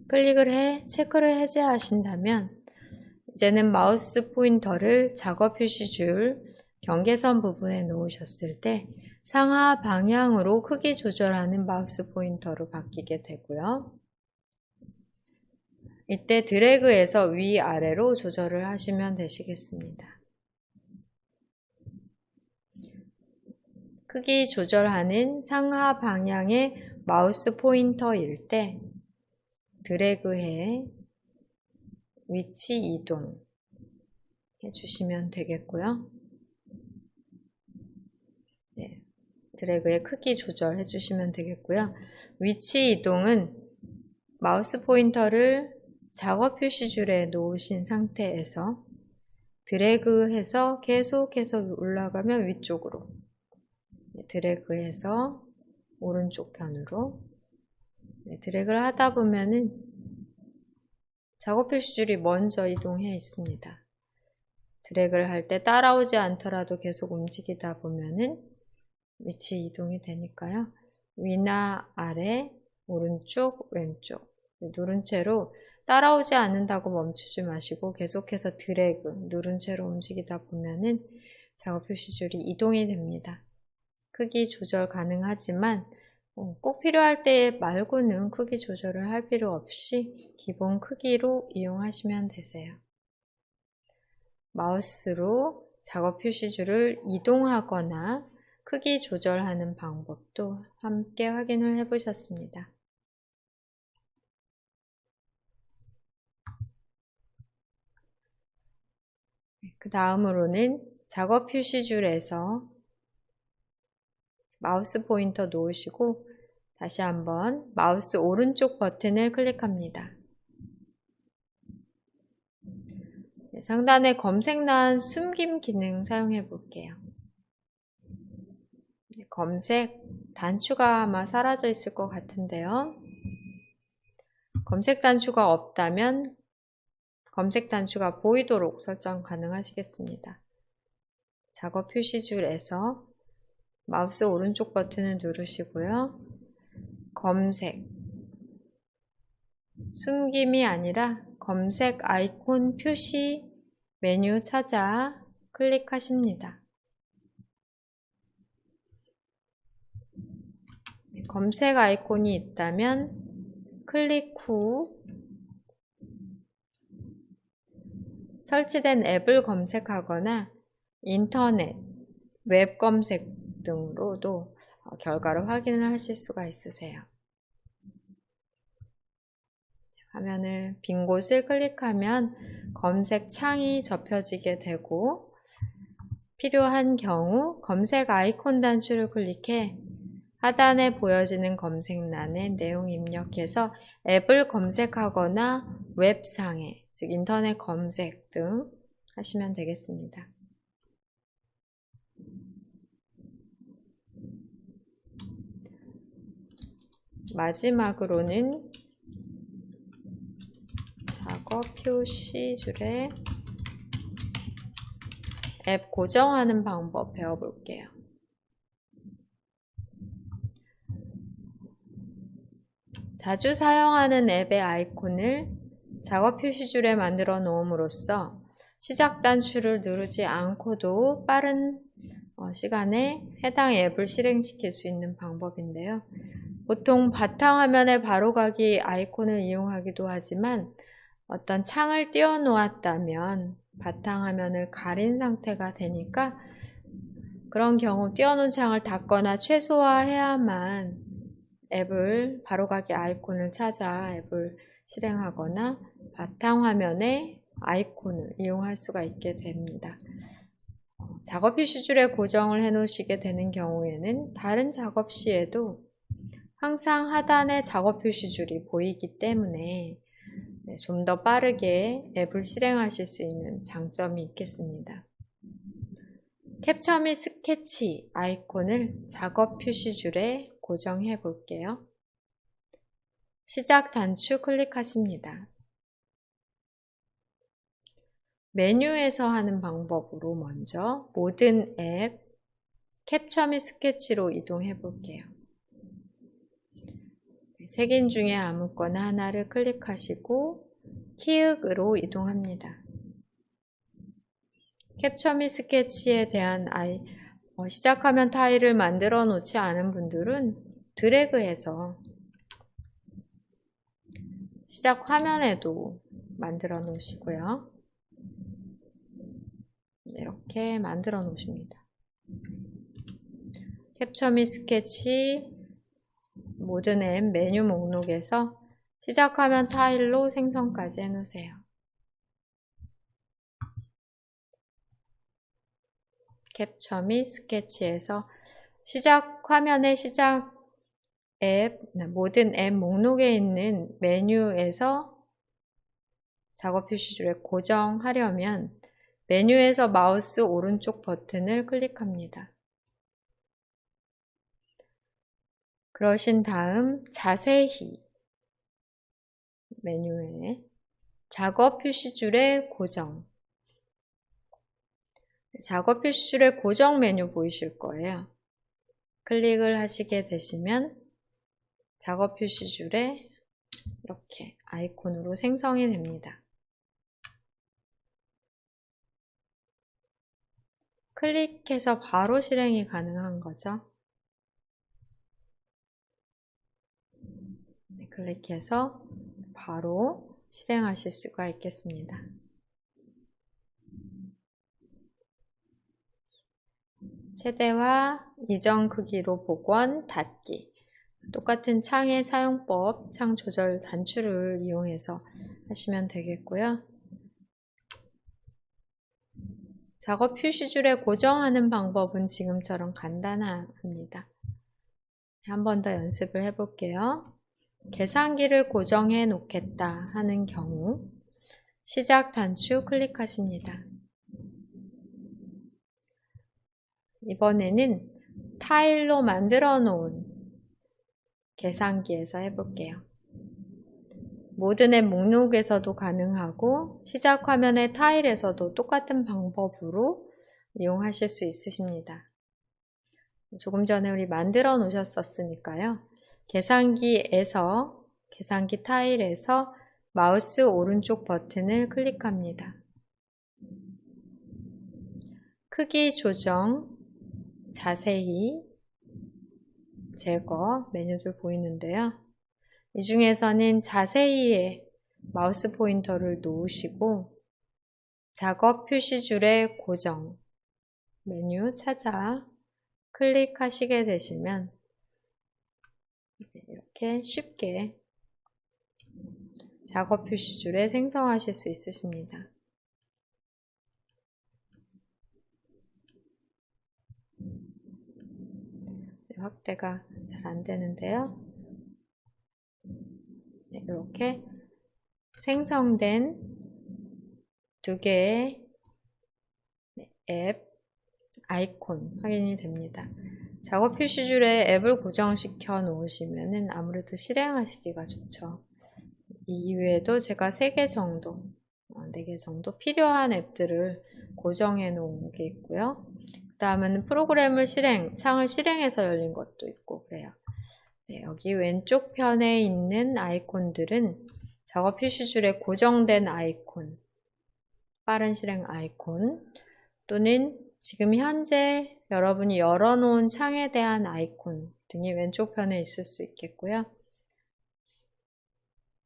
클릭을 해 체크를 해제하신다면 이제는 마우스 포인터를 작업 표시줄 경계선 부분에 놓으셨을 때 상하 방향으로 크기 조절하는 마우스 포인터로 바뀌게 되고요. 이때 드래그해서 위아래로 조절을 하시면 되시겠습니다. 크기 조절하는 상하 방향의 마우스 포인터일 때 드래그해 위치 이동 해주시면 되겠고요. 네, 드래그의 크기 조절해 주시면 되겠고요. 위치 이동은 마우스 포인터를 작업 표시줄에 놓으신 상태에서 드래그해서 계속해서 올라가면 위쪽으로, 드래그해서 오른쪽 편으로, 드래그를 하다 보면은 작업 표시줄이 먼저 이동해 있습니다. 드래그를 할 때 따라오지 않더라도 계속 움직이다 보면은 위치 이동이 되니까요. 위나 아래, 오른쪽, 왼쪽 누른 채로 따라오지 않는다고 멈추지 마시고 계속해서 드래그 누른 채로 움직이다 보면은 작업 표시줄이 이동이 됩니다. 크기 조절 가능하지만 꼭 필요할 때 말고는 크기 조절을 할 필요 없이 기본 크기로 이용하시면 되세요. 마우스로 작업 표시줄을 이동하거나 크기 조절하는 방법도 함께 확인을 해 보셨습니다. 그 다음으로는 작업 표시줄에서 마우스 포인터 놓으시고 다시 한번 마우스 오른쪽 버튼을 클릭합니다. 상단에 검색란 숨김 기능 사용해 볼게요. 검색 단추가 아마 사라져 있을 것 같은데요. 검색 단추가 없다면 검색 단추가 보이도록 설정 가능하시겠습니다. 작업 표시줄에서 마우스 오른쪽 버튼을 누르시고요. 검색, 숨김이 아니라 검색 아이콘 표시 메뉴 찾아 클릭하십니다. 검색 아이콘이 있다면 클릭 후 설치된 앱을 검색하거나 인터넷, 웹 검색 등으로도 결과를 확인을 하실 수가 있으세요. 화면을 빈 곳을 클릭하면 검색 창이 접혀지게 되고 필요한 경우 검색 아이콘 단추를 클릭해 하단에 보여지는 검색란에 내용 입력해서 앱을 검색하거나 웹상에, 즉 인터넷 검색 등 하시면 되겠습니다. 마지막으로는 작업 표시줄에 앱 고정하는 방법 배워볼게요. 자주 사용하는 앱의 아이콘을 작업 표시줄에 만들어 놓음으로써 시작 단추를 누르지 않고도 빠른 시간에 해당 앱을 실행시킬 수 있는 방법인데요. 보통 바탕화면에 바로가기 아이콘을 이용하기도 하지만 어떤 창을 띄워 놓았다면 바탕화면을 가린 상태가 되니까 그런 경우 띄워놓은 창을 닫거나 최소화해야만 앱을 바로가기 아이콘을 찾아 앱을 실행하거나 바탕화면에 아이콘을 이용할 수가 있게 됩니다. 작업 표시줄에 고정을 해 놓으시게 되는 경우에는 다른 작업 시에도 항상 하단에 작업 표시줄이 보이기 때문에 좀 더 빠르게 앱을 실행하실 수 있는 장점이 있겠습니다. 캡처 및 스케치 아이콘을 작업 표시줄에 고정해 볼게요. 시작 단추 클릭하십니다. 메뉴에서 하는 방법으로 먼저 모든 앱 캡처 및 스케치로 이동해 볼게요. 세 개 중에 아무거나 하나를 클릭하시고 키읔으로 이동합니다. 캡처 및 스케치에 대한 시작하면 타일을 만들어 놓지 않은 분들은 드래그해서 시작 화면에도 만들어 놓으시고요. 이렇게 만들어 놓으십니다. 캡처 및 스케치 모든 앱 메뉴 목록에서 시작 화면 타일로 생성까지 해놓으세요. 캡처 및 스케치에서 시작 화면의 시작 앱, 모든 앱 목록에 있는 메뉴에서 작업 표시줄에 고정하려면 메뉴에서 마우스 오른쪽 버튼을 클릭합니다. 그러신 다음 자세히 메뉴에 작업 표시줄의 고정, 작업 표시줄의 고정 메뉴 보이실 거예요. 클릭을 하시게 되시면 작업 표시줄에 이렇게 아이콘으로 생성이 됩니다. 클릭해서 바로 실행이 가능한 거죠. 클릭해서 바로 실행하실 수가 있겠습니다. 최대화, 이전 크기로 복원, 닫기. 똑같은 창의 사용법, 창 조절 단추를 이용해서 하시면 되겠고요. 작업 표시줄에 고정하는 방법은 지금처럼 간단합니다. 한 번 더 연습을 해볼게요. 계산기를 고정해 놓겠다 하는 경우 시작 단추 클릭하십니다. 이번에는 타일로 만들어 놓은 계산기에서 해볼게요. 모든 앱 목록에서도 가능하고 시작 화면의 타일에서도 똑같은 방법으로 이용하실 수 있으십니다. 조금 전에 우리 만들어 놓으셨었으니까요. 계산기에서 계산기 타일에서 마우스 오른쪽 버튼을 클릭합니다. 크기 조정, 자세히, 제거 메뉴들 보이는데요. 이 중에서는 자세히에 마우스 포인터를 놓으시고 작업 표시줄의 고정 메뉴 찾아 클릭하시게 되시면 이렇게 쉽게 작업 표시줄에 생성하실 수 있으십니다. 확대가 잘 안 되는데요. 이렇게 생성된 두 개의 앱 아이콘 확인이 됩니다. 작업 표시줄에 앱을 고정시켜 놓으시면 아무래도 실행하시기가 좋죠. 이 이외에도 제가 3개 정도, 4개 정도 필요한 앱들을 고정해 놓은 게 있고요. 그 다음은 프로그램을 창을 실행해서 열린 것도 있고 그래요. 네, 여기 왼쪽 편에 있는 아이콘들은 작업 표시줄에 고정된 아이콘, 빠른 실행 아이콘, 또는 지금 현재 여러분이 열어놓은 창에 대한 아이콘 등이 왼쪽 편에 있을 수 있겠고요.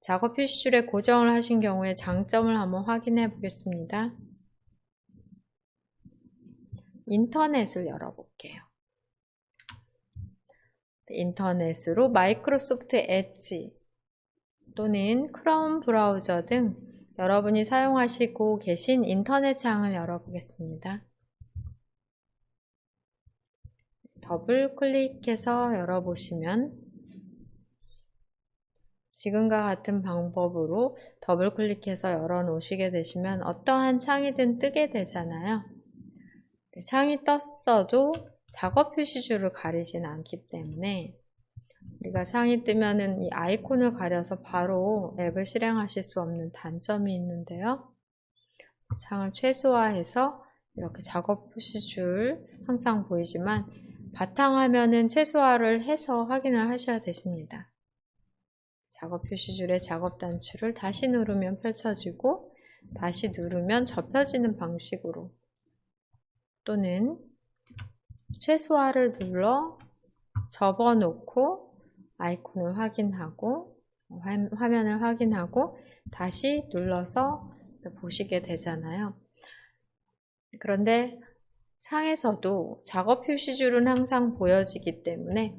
작업 표시줄에 고정을 하신 경우에 장점을 한번 확인해 보겠습니다. 인터넷을 열어볼게요. 인터넷으로 마이크로소프트 엣지 또는 크롬 브라우저 등 여러분이 사용하시고 계신 인터넷 창을 열어보겠습니다. 더블 클릭해서 열어보시면 지금과 같은 방법으로 더블 클릭해서 열어 놓으시게 되시면 어떠한 창이든 뜨게 되잖아요. 창이 떴어도 작업 표시줄을 가리진 않기 때문에 우리가 창이 뜨면은 이 아이콘을 가려서 바로 앱을 실행하실 수 없는 단점이 있는데요. 창을 최소화해서 이렇게 작업 표시줄 항상 보이지만 바탕화면은 최소화를 해서 확인을 하셔야 되십니다. 작업 표시줄의 작업 단추를 다시 누르면 펼쳐지고 다시 누르면 접혀지는 방식으로 또는 최소화를 눌러 접어놓고 아이콘을 확인하고 화면을 확인하고 다시 눌러서 보시게 되잖아요. 그런데 상에서도 작업 표시줄은 항상 보여지기 때문에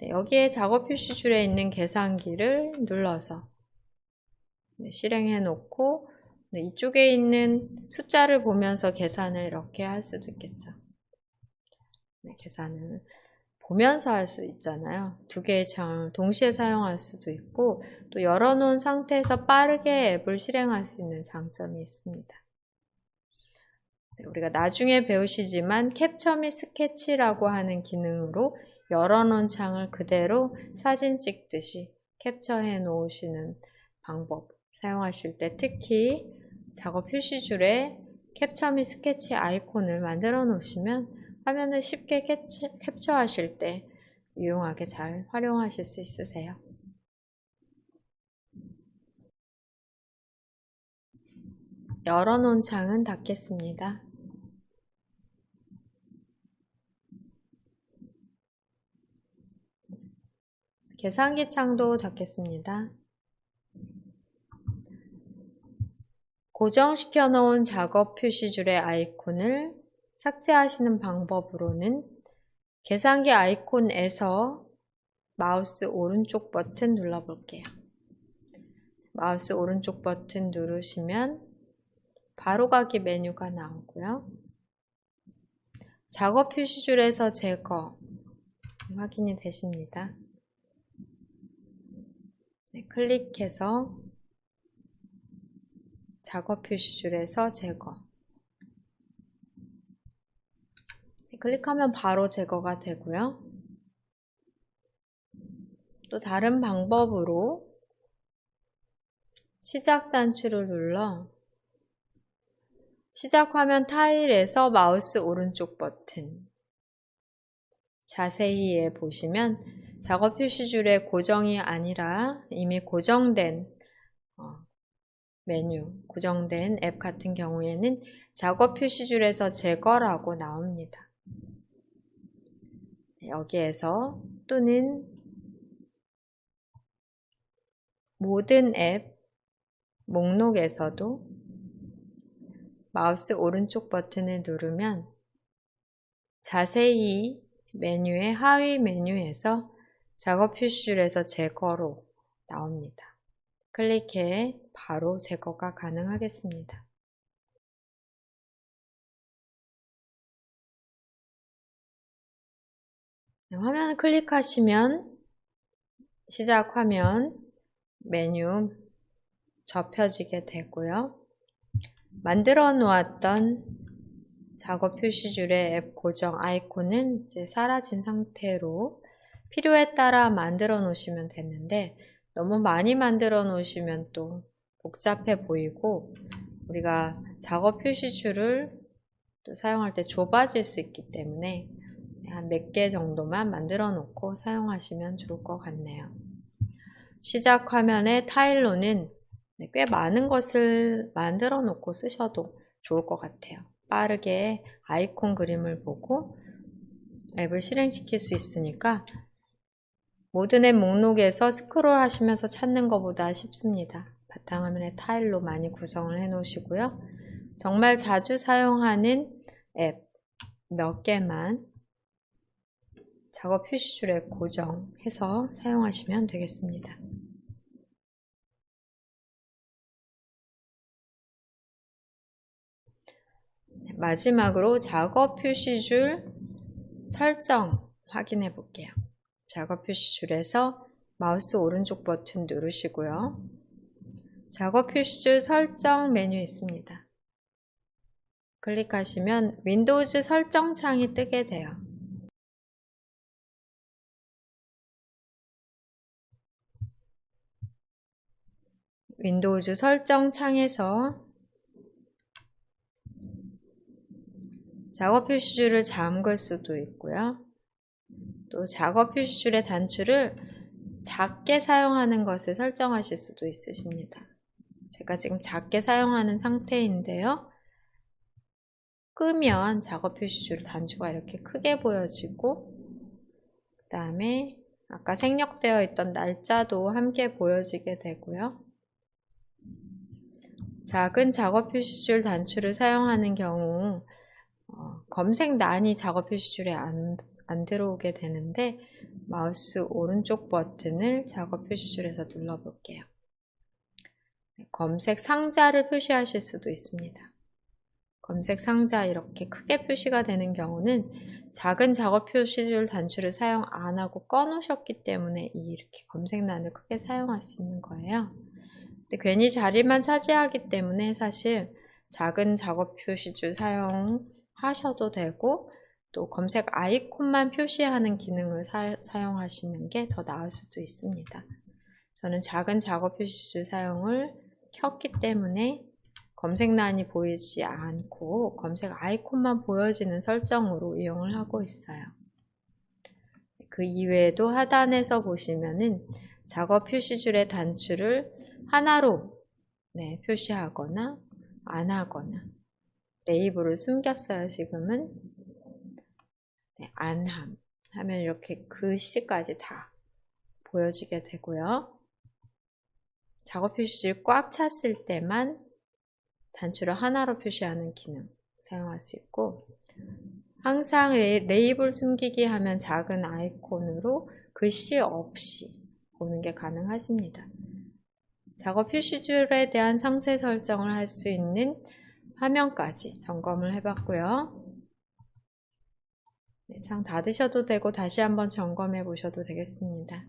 여기에 작업 표시줄에 있는 계산기를 눌러서 실행해 놓고 이쪽에 있는 숫자를 보면서 계산을 이렇게 할 수도 있겠죠. 계산을 보면서 할 수 있잖아요. 두 개의 창을 동시에 사용할 수도 있고 또 열어놓은 상태에서 빠르게 앱을 실행할 수 있는 장점이 있습니다. 우리가 나중에 배우시지만 캡처 및 스케치라고 하는 기능으로 열어놓은 창을 그대로 사진 찍듯이 캡처해 놓으시는 방법 사용하실 때 특히 작업 표시줄에 캡처 및 스케치 아이콘을 만들어 놓으시면 화면을 쉽게 캡처하실 때 유용하게 잘 활용하실 수 있으세요. 열어놓은 창은 닫겠습니다. 계산기 창도 닫겠습니다. 고정시켜 놓은 작업 표시줄의 아이콘을 삭제하시는 방법으로는 계산기 아이콘에서 마우스 오른쪽 버튼 눌러볼게요. 마우스 오른쪽 버튼 누르시면 바로가기 메뉴가 나오고요. 작업 표시줄에서 제거 확인이 되십니다. 클릭해서 작업 표시줄에서 제거 클릭하면 바로 제거가 되고요. 또 다른 방법으로 시작 단추를 눌러 시작 화면 타일에서 마우스 오른쪽 버튼 자세히에 보시면 작업 표시줄에 고정이 아니라 이미 고정된 메뉴, 고정된 앱 같은 경우에는 작업 표시줄에서 제거라고 나옵니다. 여기에서 또는 모든 앱 목록에서도 마우스 오른쪽 버튼을 누르면 자세히 메뉴의 하위 메뉴에서 작업 표시줄에서 제거로 나옵니다. 클릭해 바로 제거가 가능하겠습니다. 화면을 클릭하시면 시작 화면 메뉴 접혀지게 되고요. 만들어 놓았던 작업 표시줄의 앱 고정 아이콘은 이제 사라진 상태로 필요에 따라 만들어 놓으시면 되는데 너무 많이 만들어 놓으시면 또 복잡해 보이고 우리가 작업 표시줄을 또 사용할 때 좁아질 수 있기 때문에 한 몇 개 정도만 만들어 놓고 사용하시면 좋을 것 같네요. 시작 화면의 타일로는 꽤 많은 것을 만들어 놓고 쓰셔도 좋을 것 같아요. 빠르게 아이콘 그림을 보고 앱을 실행시킬 수 있으니까 모든 앱 목록에서 스크롤 하시면서 찾는 것보다 쉽습니다. 바탕화면에 타일로 많이 구성을 해 놓으시고요. 정말 자주 사용하는 앱 몇 개만 작업 표시줄에 고정해서 사용하시면 되겠습니다. 마지막으로 작업 표시줄 설정 확인해 볼게요. 작업 표시줄에서 마우스 오른쪽 버튼 누르시고요. 작업 표시줄 설정 메뉴 있습니다. 클릭하시면 윈도우즈 설정 창이 뜨게 돼요. 윈도우즈 설정 창에서 작업 표시줄을 잠글 수도 있고요. 또 작업 표시줄의 단추를 작게 사용하는 것을 설정하실 수도 있으십니다. 제가 지금 작게 사용하는 상태인데요. 끄면 작업 표시줄 단추가 이렇게 크게 보여지고 그 다음에 아까 생략되어 있던 날짜도 함께 보여지게 되고요. 작은 작업 표시줄 단추를 사용하는 경우 검색란이 작업 표시줄에 안 들어오게 되는데 마우스 오른쪽 버튼을 작업 표시줄에서 눌러볼게요. 검색 상자를 표시하실 수도 있습니다. 검색 상자 이렇게 크게 표시가 되는 경우는 작은 작업 표시줄 단추를 사용 안 하고 꺼놓으셨기 때문에 이렇게 검색란을 크게 사용할 수 있는 거예요. 근데 괜히 자리만 차지하기 때문에 사실 작은 작업 표시줄 사용하셔도 되고 또 검색 아이콘만 표시하는 기능을 사용하시는 게 더 나을 수도 있습니다. 저는 작은 작업 표시줄 사용을 켰기 때문에 검색란이 보이지 않고 검색 아이콘만 보여지는 설정으로 이용을 하고 있어요. 그 이외에도 하단에서 보시면은 작업 표시줄의 단추를 하나로 표시하거나 안 하거나 레이블을 숨겼어요. 지금은 안함 하면 이렇게 글씨까지 다 보여지게 되고요. 작업 표시줄 꽉 찼을 때만 단추를 하나로 표시하는 기능 사용할 수 있고 항상 레이블 숨기기 하면 작은 아이콘으로 글씨 없이 보는 게 가능하십니다. 작업 표시줄에 대한 상세 설정을 할 수 있는 화면까지 점검을 해봤고요. 창 닫으셔도 되고 다시 한번 점검해 보셔도 되겠습니다.